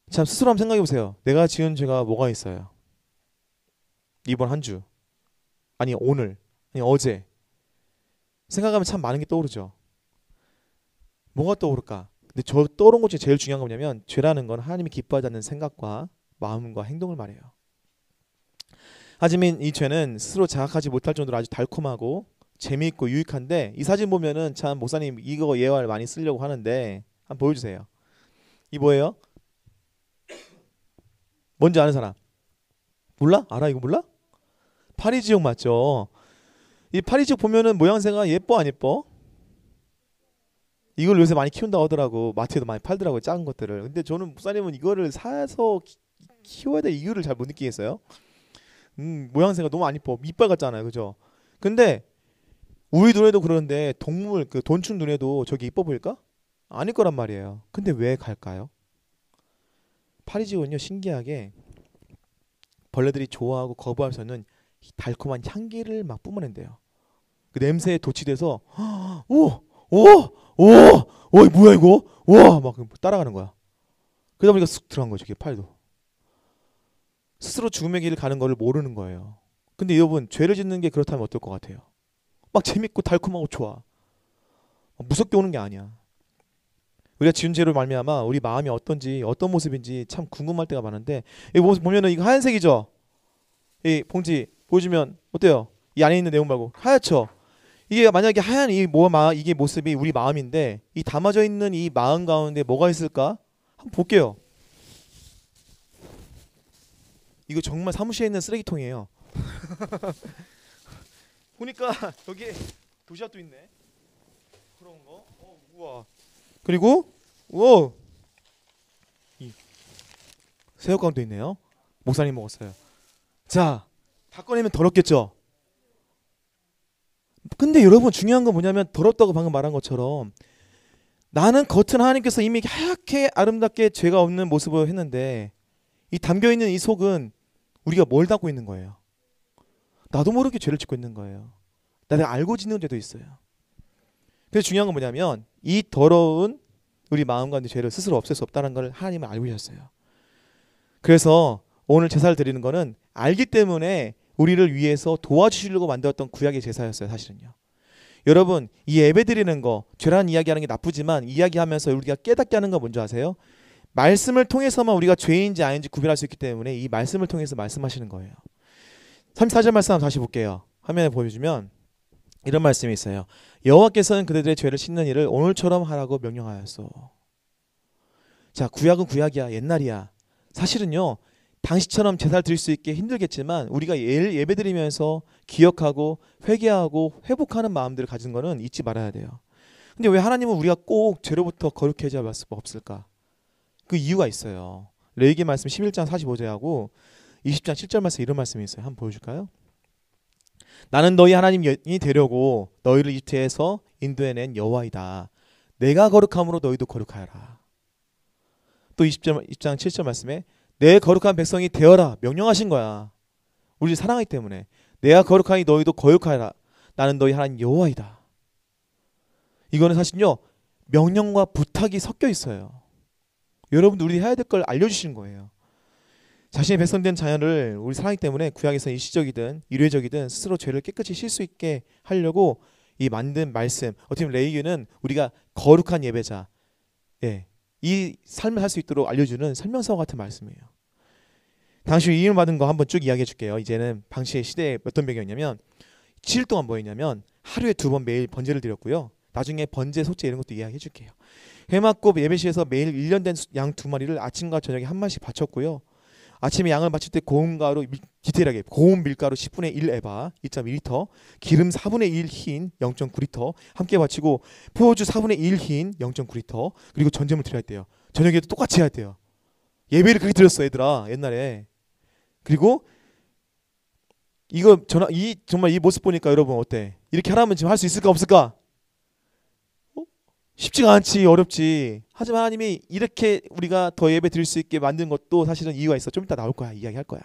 Speaker 4: 참 스스로 한번 생각해 보세요. 내가 지은 죄가 뭐가 있어요? 이번 한 주, 아니 오늘, 아니 어제 생각하면 참 많은 게 떠오르죠. 뭐가 떠오를까? 근데 저 떠오른 것 중에 제일 중요한 건 뭐냐면 죄라는 건 하나님이 기뻐하지 않는 생각과 마음과 행동을 말해요. 하지만 이 죄는 스스로 자각하지 못할 정도로 아주 달콤하고 재미있고 유익한데 이 사진 보면은 참 목사님 이거 예화를 많이 쓰려고 하는데 한번 보여주세요. 이 뭐예요? 뭔지 아는 사람? 몰라? 알아? 이거 몰라? 파리지옥 맞죠? 이 파리지옥 보면은 모양새가 예뻐 안 예뻐? 이걸 요새 많이 키운다고 하더라고. 마트에도 많이 팔더라고요. 작은 것들을. 근데 저는 목사님은 이거를 사서 키워야 될 이유를 잘 못 느끼겠어요. 모양새가 너무 안 이뻐. 이빨 같잖아요. 그죠? 근데 우리 눈에도 그러는데 동물 그 돈충 눈에도 저기 이뻐 보일까? 아닐 거란 말이에요. 근데 왜 갈까요? 파리지옥은요 신기하게 벌레들이 좋아하고 거부할 수 있는 달콤한 향기를 막 뿜어낸대요. 그 냄새에 도취돼서 오, 뭐야 이거? 와, 막 따라가는 거야. 그러다 보니까 쑥 들어간 거죠. 팔도. 스스로 죽음의 길을 가는 거를 모르는 거예요. 근데 여러분 죄를 짓는 게 그렇다면 어떨 것 같아요? 막 재밌고 달콤하고 좋아. 무섭게 오는 게 아니야. 우리가 지은 죄로 말미암아 우리 마음이 어떤지 어떤 모습인지 참 궁금할 때가 많은데 이 모습 보면은 이거 하얀색이죠. 이 봉지 보여주면 어때요? 이 안에 있는 내용 말고 하얗죠. 이게 만약에 하얀 이게 모습이 우리 마음인데 이 담아져 있는 이 마음 가운데 뭐가 있을까? 한번 볼게요. 이거 정말 사무실에 있는 쓰레기통이에요. 보니까 여기에 도시락도 있네. 그런 거. 우와. 그리고 이 새우깡도 있네요. 목사님 먹었어요. 자, 다 꺼내면 더럽겠죠. 근데 여러분 중요한 건 뭐냐면 더럽다고 방금 말한 것처럼 나는 겉은 하나님께서 이미 하얗게 아름답게 죄가 없는 모습을 했는데 이 담겨있는 이 속은 우리가 뭘 담고 있는 거예요? 나도 모르게 죄를 짓고 있는 거예요. 내가 알고 짓는 죄도 있어요. 그래서 중요한 건 뭐냐면 이 더러운 우리 마음 가운데 죄를 스스로 없앨 수 없다는 걸 하나님은 알고 계셨어요. 그래서 오늘 제사를 드리는 거는 알기 때문에 우리를 위해서 도와주시려고 만들었던 구약의 제사였어요. 사실은요. 여러분 이 예배 드리는 거 죄라는 이야기하는 게 나쁘지만 이야기하면서 우리가 깨닫게 하는 거 뭔지 아세요? 말씀을 통해서만 우리가 죄인지 아닌지 구별할 수 있기 때문에 이 말씀을 통해서 말씀하시는 거예요. 34절 말씀 한번 다시 볼게요. 화면에 보여주면 이런 말씀이 있어요. 여호와께서는 그들의 죄를 씻는 일을 오늘처럼 하라고 명령하였소. 자, 구약은 구약이야. 옛날이야. 사실은요. 당시처럼 제사를 드릴 수 있게 힘들겠지만 우리가 예배 드리면서 기억하고 회개하고 회복하는 마음들을 가진 거는 잊지 말아야 돼요. 근데 왜 하나님은 우리가 꼭 죄로부터 거룩해 해야 할 수가 없을까? 그 이유가 있어요. 레위기 말씀 11장 45절하고 20장 7절 말씀 이런 말씀이 있어요. 한번 보여줄까요? 나는 너희 하나님이 되려고 너희를 이집트에서 인도해낸 여호와이다. 내가 거룩함으로 너희도 거룩하여라. 또 20장 7절 말씀에 내 거룩한 백성이 되어라 명령하신 거야. 우리 사랑하기 때문에 내가 거룩하니 너희도 거룩하여라. 나는 너희 하나님 여호와이다. 이거는 사실요 명령과 부탁이 섞여 있어요. 여러분들 우리 해야 될 걸 알려주시는 거예요. 자신의 백성된 자녀를 우리 사랑하기 때문에 구약에서 일시적이든 일회적이든 스스로 죄를 깨끗이 쉴 수 있게 하려고 이 만든 말씀, 어떻게 보면 레위기는 우리가 거룩한 예배자, 이 삶을 살 수 있도록 알려주는 설명서 같은 말씀이에요. 당시 이름 받은 거 한번 쭉 이야기해 줄게요. 이제는 당시의 시대에 어떤 배경이냐면 7일 동안 뭐 했냐면 하루에 2번 매일 번제를 드렸고요. 나중에 번제, 속죄 이런 것도 이야기해 줄게요. 해맞고 예배실에서 매일 1년 된 양 2마리를 아침과 저녁에 한 마리씩 바쳤고요. 아침에 양을 바칠 때 고운 가루 디테일하게 고운 밀가루 10분의 1 에바 2.2리터, 기름 4분의 1 흰 0.9리터 함께 바치고 포도주 4분의 1 흰 0.9리터 그리고 전제물 드려야 돼요. 저녁에도 똑같이 해야 돼요. 예배를 그렇게 드렸어 얘들아 옛날에. 그리고 이거 정말 이 모습 보니까 여러분 어때? 이렇게 하라면 지금 할 수 있을까 없을까? 쉽지가 않지, 어렵지. 하지만 하나님이 이렇게 우리가 더 예배 드릴 수 있게 만든 것도 사실은 이유가 있어. 좀 이따 나올 거야. 이야기할 거야.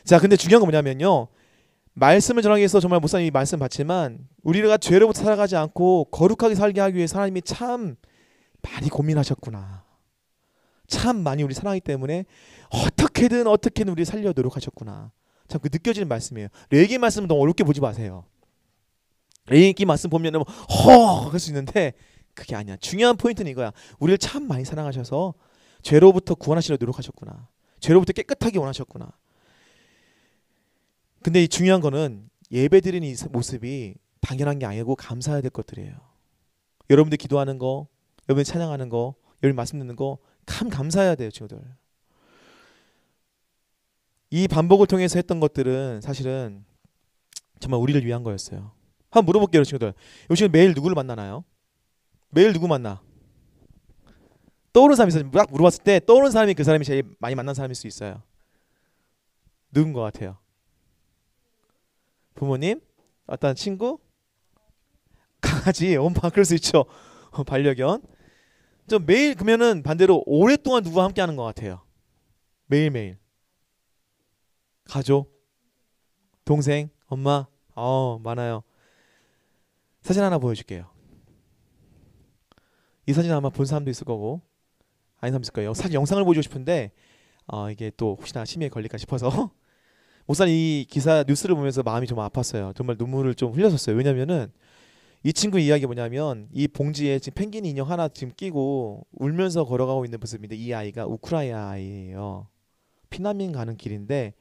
Speaker 4: 자, 근데 중요한 건 뭐냐면요. 말씀을 전하기 위해서 정말 목사님이 말씀 받지만 우리가 죄로부터 살아가지 않고 거룩하게 살게 하기 위해서 하나님이 참 많이 고민하셨구나. 참 많이 우리 사랑하기 때문에 어떻게든 우리 살려 노력하셨구나. 참 그 느껴지는 말씀이에요. 레위기 말씀은 너무 어렵게 보지 마세요. 레위기 말씀 보면은 할 수 있는데 그게 아니야. 중요한 포인트는 이거야. 우리를 참 많이 사랑하셔서 죄로부터 구원하시려 노력하셨구나. 죄로부터 깨끗하게 원하셨구나. 근데 이 중요한 거는 예배드리는 이 모습이 당연한 게 아니고 감사해야 될 것들이에요. 여러분들 기도하는 거, 여러분들 찬양하는 거, 여러분 말씀 듣는 거 참 감사해야 돼요, 친구들. 이 반복을 통해서 했던 것들은 사실은 정말 우리를 위한 거였어요. 한번 물어볼게요, 친구들. 요즘 매일 누구를 만나나요? 매일 누구 만나? 떠오르는 사람이 있어요. 딱 물어봤을 때 떠오르는 사람이 그 사람이 제일 많이 만난 사람일 수 있어요. 누군 것 같아요? 부모님? 어떤 친구? 강아지, 엄마 그럴 수 있죠. 반려견. 좀 매일 그러면은 반대로 오랫동안 누구와 함께하는 것 같아요. 매일매일. 가족, 동생, 엄마. 많아요. 사진 하나 보여줄게요. 이 사진 아마 본 사람도 있을 거고 아닌 사람도 있을 거예요. 사진 영상을 보여주고 싶은데 이게 또 혹시나 심의에 걸릴까 싶어서 목사님 이 기사 뉴스를 보면서 마음이 좀 아팠어요. 정말 눈물을 좀 흘렸었어요. 왜냐면은 이 친구 이야기 뭐냐면 이 봉지에 지금 펭귄 인형 하나 지금 끼고 울면서 걸어가고 있는 모습인데 이 아이가 우크라이나 아이예요. 피난민 가는 길인데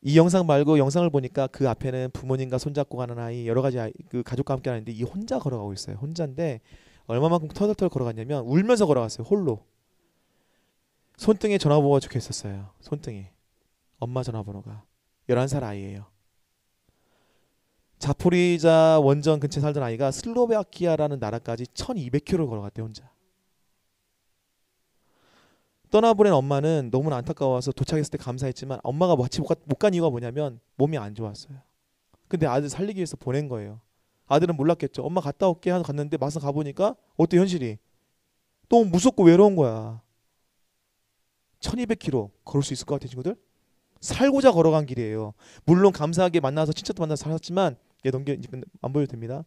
Speaker 4: 이 영상 말고 영상을 보니까 그 앞에는 부모님과 손잡고 가는 아이 여러 가지 그 가족과 함께 하는데 이 혼자 걸어가고 있어요. 혼자인데 얼마만큼 터덜터덜 걸어갔냐면 울면서 걸어갔어요. 홀로. 손등에 전화번호가 적혀 있었어요. 손등에. 엄마 전화번호가. 11살 아이예요. 자포리자 원전 근처에 살던 아이가 슬로바키아라는 나라까지 1200km 걸어갔대 혼자. 떠나보낸 엄마는 너무나 안타까워서 도착했을 때 감사했지만 엄마가 같이 못 간 이유가 뭐냐면 몸이 안 좋았어요. 근데 아들 살리기 위해서 보낸 거예요. 아들은 몰랐겠죠. 엄마 갔다 올게 하고 갔는데 막상 가보니까 어때 현실이? 너무 무섭고 외로운 거야. 1200km 걸을 수 있을 것 같아요 친구들? 살고자 걸어간 길이에요. 물론 감사하게 만나서 친척도 만나서 살았지만 안 보여도 됩니다.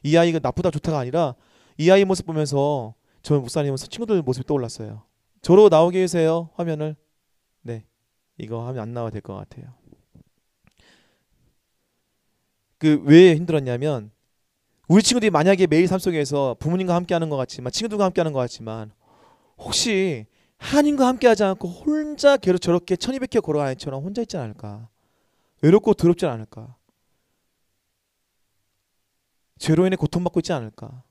Speaker 4: 이 아이가 나쁘다 좋다가 아니라 이 아이 모습 보면서 저 목사님은 친구들 모습이 떠올랐어요. 저로 나오게 해주세요. 화면을. 네, 이거 하면 안 나와도 될 것 같아요. 왜 힘들었냐면 우리 친구들이 만약에 매일 삶 속에서 부모님과 함께하는 것 같지만 친구들과 함께하는 것 같지만 혹시 하나님과 함께하지 않고 혼자 저렇게 1200km 걸어가는 애처럼 혼자 있지 않을까? 외롭고 더럽지 않을까? 죄로 인해 고통받고 있지 않을까?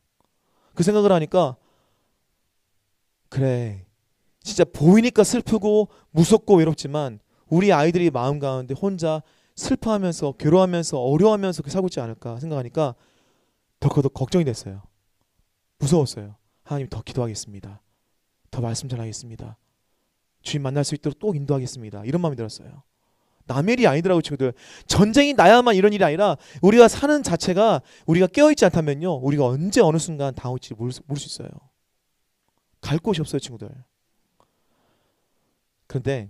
Speaker 4: 그 생각을 하니까 그래 진짜 보이니까 슬프고 무섭고 외롭지만 우리 아이들이 마음 가운데 혼자 슬퍼하면서 괴로워하면서 어려워하면서 살고 있지 않을까 생각하니까 더 걱정이 됐어요. 무서웠어요. 하나님 더 기도하겠습니다. 더 말씀 전하겠습니다. 주님 만날 수 있도록 또 인도하겠습니다. 이런 마음이 들었어요. 남의 일이 아니더라고요 친구들. 전쟁이 나야만 이런 일이 아니라 우리가 사는 자체가 우리가 깨어있지 않다면요 우리가 언제 어느 순간 당할지 모를 수 있어요. 갈 곳이 없어요 친구들. 그런데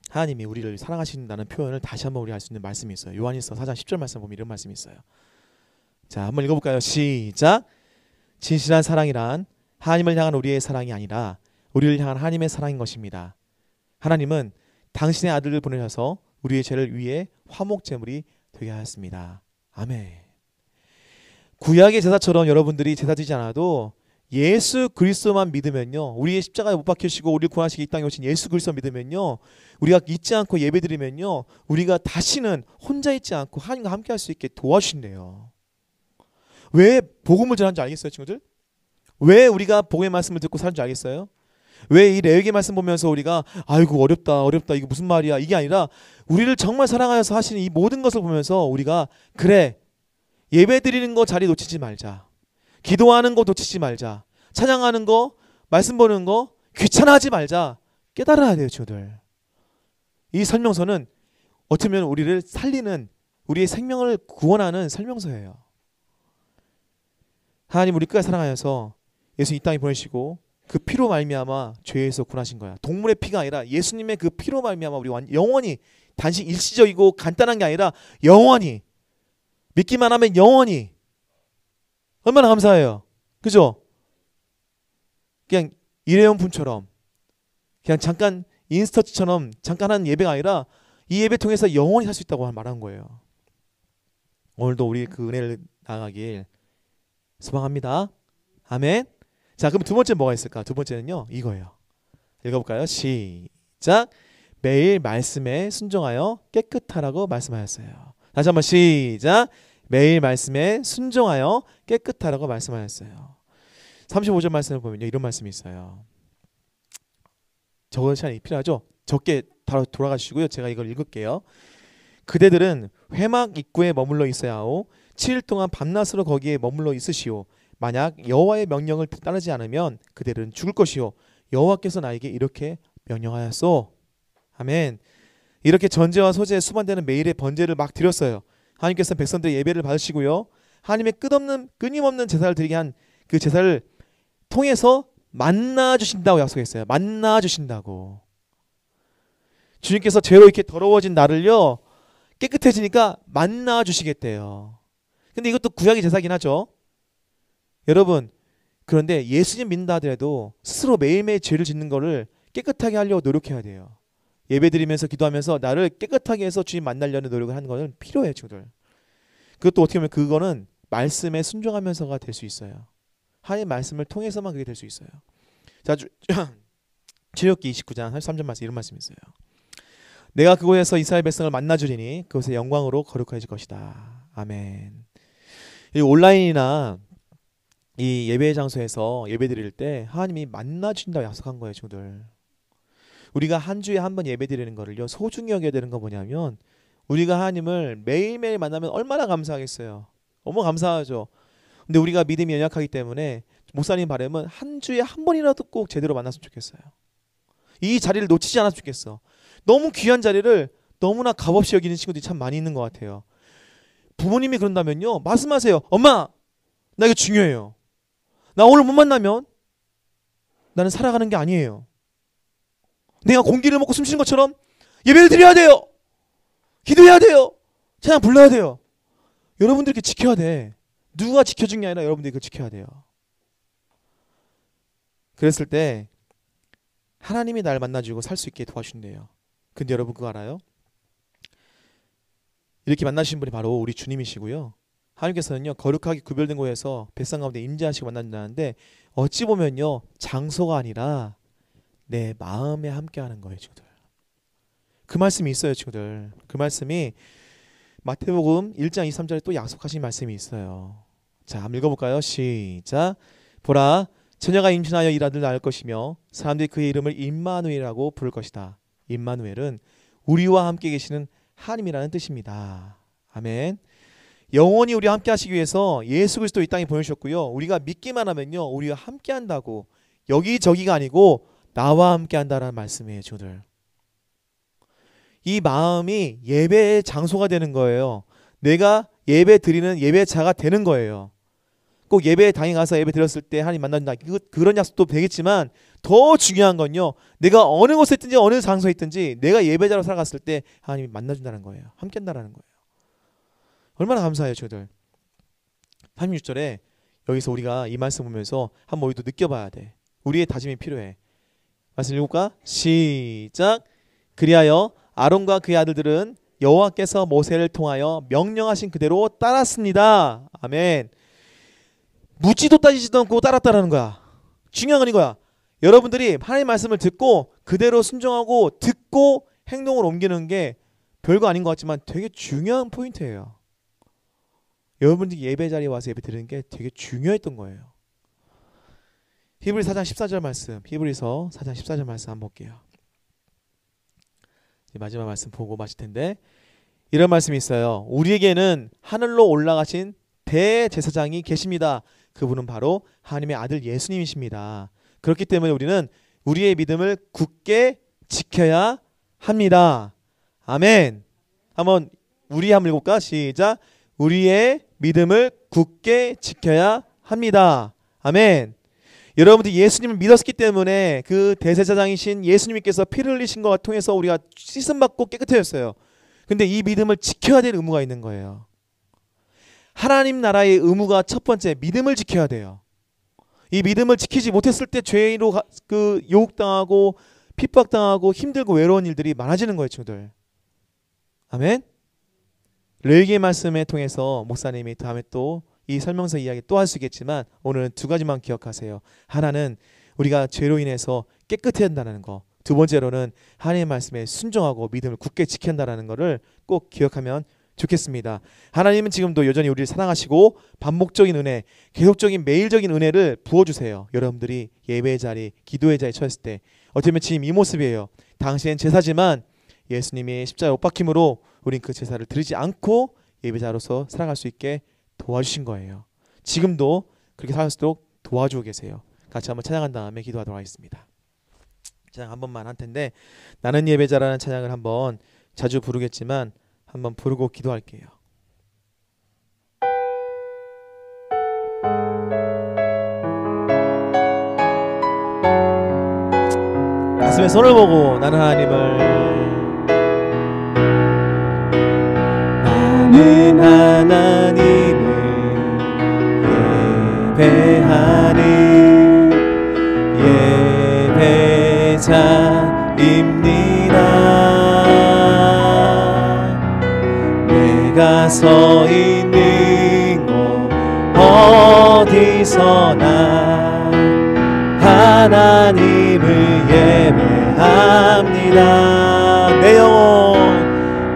Speaker 4: 하나님이 우리를 사랑하신다는 표현을 다시 한번 우리가 알 수 있는 말씀이 있어요. 요한일서 4장 10절 말씀 보면 이런 말씀이 있어요. 자 한번 읽어볼까요? 시작. 진실한 사랑이란 하나님을 향한 우리의 사랑이 아니라 우리를 향한 하나님의 사랑인 것입니다. 하나님은 당신의 아들을 보내셔서 우리의 죄를 위해 화목제물이 되게 하였습니다. 아멘. 구약의 제사처럼 여러분들이 제사 지지 않아도 예수 그리스도만 믿으면요 우리의 십자가에 못 박히시고 우리를 구원하시기 이 땅에 오신 예수 그리스도 믿으면요 우리가 잊지 않고 예배드리면요 우리가 다시는 혼자 있지 않고 하나님과 함께 할 수 있게 도와주신대요. 왜 복음을 전하는지 알겠어요 친구들? 왜 우리가 복음의 말씀을 듣고 사는 줄 알겠어요? 왜 이 레위기 말씀 보면서 우리가 아이고 어렵다 어렵다 이게 무슨 말이야 이게 아니라 우리를 정말 사랑하여서 하시는 이 모든 것을 보면서 우리가 그래 예배 드리는 거 자리 놓치지 말자. 기도하는 거 놓치지 말자. 찬양하는 거 말씀 보는 거 귀찮아하지 말자. 깨달아야 돼요, 친구들. 이 설명서는 어쩌면 우리를 살리는 우리의 생명을 구원하는 설명서예요. 하나님 우리 끝까지 사랑하여서 예수 이 땅에 보내시고 그 피로 말미암아 죄에서 구원하신 거야. 동물의 피가 아니라 예수님의 그 피로 말미암아 우리 영원히 단지 일시적이고 간단한 게 아니라 영원히 믿기만 하면 영원히 얼마나 감사해요. 그죠? 그냥 일회용품처럼 그냥 잠깐 인스터치처럼 잠깐 하는 예배가 아니라 이 예배 통해서 영원히 살 수 있다고 말한 거예요. 오늘도 우리 그 은혜를 나가길 소망합니다. 아멘. 자, 그럼 두 번째 뭐가 있을까? 두 번째는요 이거예요. 읽어볼까요? 시작. 매일 말씀에 순종하여 깨끗하라고 말씀하였어요. 다시 한번 시작. 매일 말씀에 순종하여 깨끗하라고 말씀하였어요. 35절 말씀을 보면요 이런 말씀이 있어요. 적은 시간이 필요하죠? 적게 바로 돌아가시고요. 제가 이걸 읽을게요. 그대들은 회막 입구에 머물러 있어야 하오. 7일 동안 밤낮으로 거기에 머물러 있으시오. 만약 여호와의 명령을 따르지 않으면 그대들은 죽을 것이오. 여호와께서 나에게 이렇게 명령하였소. 아멘. 이렇게 전제와 소제 수반되는 매일의 번제를 막 드렸어요. 하나님께서 백성들의 예배를 받으시고요. 하나님의 끊임없는 제사를 드리게 한 그 제사를 통해서 만나 주신다고 약속했어요. 만나 주신다고. 주님께서 죄로 이렇게 더러워진 나를요 깨끗해지니까 만나 주시겠대요. 근데 이것도 구약의 제사긴 하죠. 여러분 그런데 예수님 믿는다 하더라도 스스로 매일매일 죄를 짓는 거를 깨끗하게 하려고 노력해야 돼요. 예배드리면서 기도하면서 나를 깨끗하게 해서 주님 만나려는 노력을 하는 거는 필요해요, 친구들. 그것도 어떻게 보면 그거는 말씀에 순종하면서가 될 수 있어요. 하나님의 말씀을 통해서만 그게 될 수 있어요. 자, 출애굽기 29장 33절 말씀 이런 말씀이 있어요. 내가 그곳에서 이스라엘 백성을 만나주리니 그곳의 영광으로 거룩해질 것이다. 아멘. 이 온라인이나 이 예배 장소에서 예배 드릴 때 하나님이 만나주신다고 약속한 거예요, 친구들. 우리가 한 주에 한 번 예배 드리는 거를요 소중히 여겨야 되는 거 뭐냐면 우리가 하나님을 매일매일 만나면 얼마나 감사하겠어요. 너무 감사하죠. 근데 우리가 믿음이 연약하기 때문에 목사님 바람은 한 주에 한 번이라도 꼭 제대로 만났으면 좋겠어요. 이 자리를 놓치지 않았으면 좋겠어. 너무 귀한 자리를 너무나 값없이 여기는 친구들이 참 많이 있는 것 같아요. 부모님이 그런다면요 말씀하세요. 엄마 나 이거 중요해요. 나 오늘 못 만나면 나는 살아가는 게 아니에요. 내가 공기를 먹고 숨쉬는 것처럼 예배를 드려야 돼요. 기도해야 돼요. 찬양 불러야 돼요. 여러분들 이렇게 지켜야 돼. 누가 지켜준 게 아니라 여러분들이 그걸 지켜야 돼요. 그랬을 때 하나님이 날 만나주고 살 수 있게 도와주신대요. 근데 여러분 그거 알아요? 이렇게 만나신 분이 바로 우리 주님이시고요. 하나님께서는요 거룩하게 구별된 곳에서 백성 가운데 임재하시고 만난다는데 어찌 보면요 장소가 아니라 내 마음에 함께하는 거예요, 친구들. 그 말씀이 있어요, 친구들. 그 말씀이 마태복음 1장 23절에 또 약속하신 말씀이 있어요. 자, 한번 읽어볼까요? 시작. 보라, 처녀가 임신하여 이 아들을 낳을 것이며 사람들이 그의 이름을 임마누엘이라고 부를 것이다. 임마누엘은 우리와 함께 계시는 하나님이라는 뜻입니다. 아멘. 영원히 우리와 함께 하시기 위해서 예수 그리스도 이 땅에 보내주셨고요. 우리가 믿기만 하면요 우리와 함께 한다고. 여기저기가 아니고 나와 함께 한다라는 말씀이에요, 친구들. 이 마음이 예배의 장소가 되는 거예요. 내가 예배 드리는 예배자가 되는 거예요. 꼭 예배당에 가서 예배 드렸을 때 하나님 만난다. 그런 약속도 되겠지만 더 중요한 건요. 내가 어느 곳에 있든지 어느 장소에 있든지 내가 예배자로 살아갔을 때 하나님이 만나준다는 거예요. 함께 한다는 거예요. 얼마나 감사해요, 친구들. 36절에 여기서 우리가 이 말씀 보면서 한번 우리도 느껴봐야 돼. 우리의 다짐이 필요해. 말씀 읽을까? 시작. 그리하여 아론과 그의 아들들은 여호와께서 모세를 통하여 명령하신 그대로 따랐습니다. 아멘. 묻지도 따지지도 않고 따랐다라는 거야. 중요한 건 이거야. 여러분들이 하나님의 말씀을 듣고 그대로 순종하고 듣고 행동을 옮기는 게 별거 아닌 것 같지만 되게 중요한 포인트예요. 여러분들이 예배 자리에 와서 예배 드리는 게 되게 중요했던 거예요. 히브리 4장 14절 말씀, 히브리서 4장 14절 말씀 한번 볼게요. 마지막 말씀 보고 마칠 텐데 이런 말씀이 있어요. 우리에게는 하늘로 올라가신 대제사장이 계십니다. 그분은 바로 하나님의 아들 예수님이십니다. 그렇기 때문에 우리는 우리의 믿음을 굳게 지켜야 합니다. 아멘. 한번 우리 한번 읽어볼까? 시작. 우리의 믿음을 굳게 지켜야 합니다. 아멘. 여러분들이 예수님을 믿었기 때문에 그 대제사장이신 예수님께서 피를 흘리신 것을 통해서 우리가 씻음받고 깨끗해졌어요. 근데 이 믿음을 지켜야 될 의무가 있는 거예요. 하나님 나라의 의무가 첫 번째 믿음을 지켜야 돼요. 이 믿음을 지키지 못했을 때 죄로 유혹당하고 핍박당하고 힘들고 외로운 일들이 많아지는 거예요, 친구들. 아멘. 레위기의 말씀을 통해서 목사님이 다음에 또 이 설명서 이야기 또 할 수 있겠지만 오늘은 두 가지만 기억하세요. 하나는 우리가 죄로 인해서 깨끗해야 한다는 거. 두 번째로는 하나님의 말씀에 순종하고 믿음을 굳게 지켜야 한다는 것을 꼭 기억하면 좋겠습니다. 하나님은 지금도 여전히 우리를 사랑하시고 반복적인 은혜, 계속적인 매일적인 은혜를 부어주세요. 여러분들이 예배의 자리, 기도의 자리에 처했을 때 어떻게 보면 지금 이 모습이에요. 당시엔 제사지만 예수님이 십자가에 못 박힘으로 우린 그 제사를 드리지 않고 예배자로서 살아갈 수 있게 도와주신 거예요. 지금도 그렇게 살 수 있도록 도와주고 계세요. 같이 한번 찬양한 다음에 기도하도록 하겠습니다. 찬양 한 번만 할 텐데 나는 예배자라는 찬양을 한번 자주 부르겠지만 한번 부르고 기도할게요. 가슴에 손을 보고 나는 하나님을 예배하니 예배자입니다. 내가 서 있는 곳 어디서나 하나님을 예배합니다.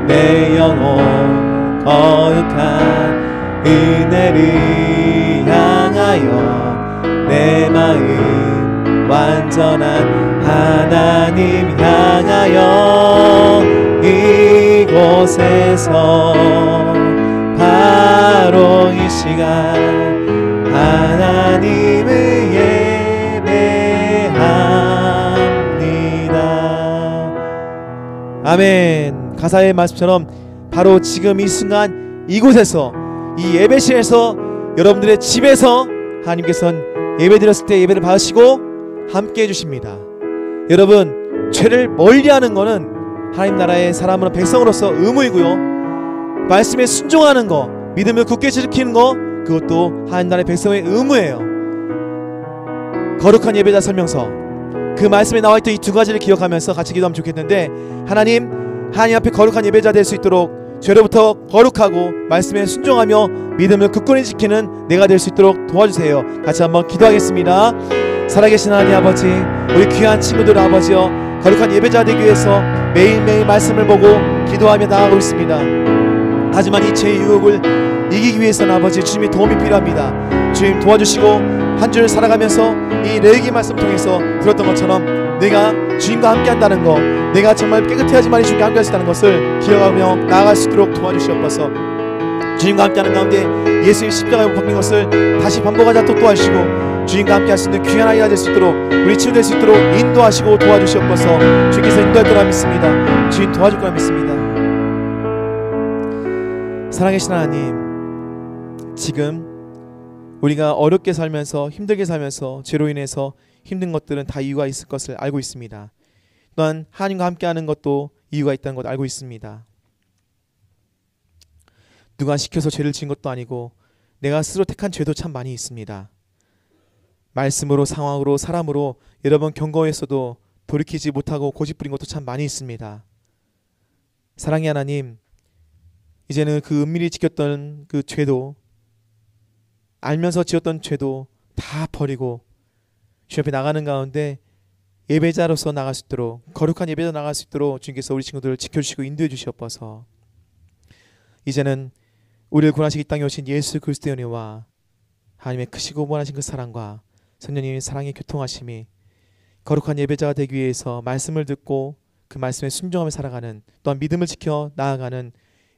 Speaker 4: 내 영혼 거룩한 은혜를 향하여 내 마음 완전한 하나님 향하여 이곳에서 바로 이 시간 하나님을 예배합니다. 아멘. 가사의 말씀처럼 바로 지금 이 순간 이곳에서 이 예배실에서 여러분들의 집에서 하나님께서는 예배 드렸을 때 예배를 받으시고 함께 해주십니다. 여러분 죄를 멀리하는 것은 하나님 나라의 사람으로 백성으로서 의무이고요. 말씀에 순종하는 거, 믿음을 굳게 지키는 거, 그것도 하나님 나라의 백성의 의무예요. 거룩한 예배자 설명서 그 말씀에 나와있던 이 두 가지를 기억하면서 같이 기도하면 좋겠는데 하나님 앞에 거룩한 예배자 될 수 있도록 죄로부터 거룩하고 말씀에 순종하며 믿음을 굳건히 지키는 내가 될 수 있도록 도와주세요. 같이 한번 기도하겠습니다. 살아계신 하나님 아버지, 우리 귀한 친구들 아버지여, 거룩한 예배자 되기 위해서 매일매일 말씀을 보고 기도하며 나아가고 있습니다. 하지만 이 죄의 유혹을 이기기 위해서는 아버지 주님의 도움이 필요합니다. 주님 도와주시고 한 주를 살아가면서 이 레위기 말씀 통해서 들었던 것처럼 내가 주님과 함께 한다는 거, 내가 정말 깨끗해야지만 주님과 함께 할 수 있다는 것을 기억하며 나아갈 수 있도록 도와주시옵소서. 주님과 함께하는 가운데 예수의 십자가에 못 박힌 것을 다시 반복하지 않도록 도와주시고 주님과 함께 할 수 있는 귀한 아이가 될 수 있도록 우리 친구 될 수 있도록 인도하시고 도와주시옵소서. 주님께서 인도할 거라 믿습니다. 주님 도와줄 거라 믿습니다. 사랑하신 하나님, 지금 우리가 어렵게 살면서 힘들게 살면서 죄로 인해서 힘든 것들은 다 이유가 있을 것을 알고 있습니다. 또한 하나님과 함께하는 것도 이유가 있다는 것도 알고 있습니다. 누가 시켜서 죄를 지은 것도 아니고 내가 스스로 택한 죄도 참 많이 있습니다. 말씀으로, 상황으로, 사람으로 여러 번 경고했어도 돌이키지 못하고 고집부린 것도 참 많이 있습니다. 사랑의 하나님, 이제는 그 은밀히 지켰던 그 죄도, 알면서 지었던 죄도 다 버리고 주님 앞에 나가는 가운데 예배자로서 나갈 수 있도록, 거룩한 예배자 나갈 수 있도록 주님께서 우리 친구들을 지켜주시고 인도해 주시옵소서. 이제는 우리를 구원하시기 이 땅에 오신 예수 그리스도의 은혜와 하나님의 크시고 무한하신 그 사랑과 성령님의 사랑의 교통하심이 거룩한 예배자가 되기 위해서 말씀을 듣고 그 말씀에 순종하며 살아가는, 또한 믿음을 지켜 나아가는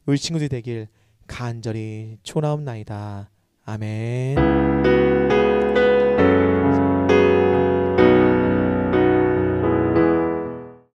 Speaker 4: 우리 친구들이 되길 간절히 초나옵나이다. 아멘.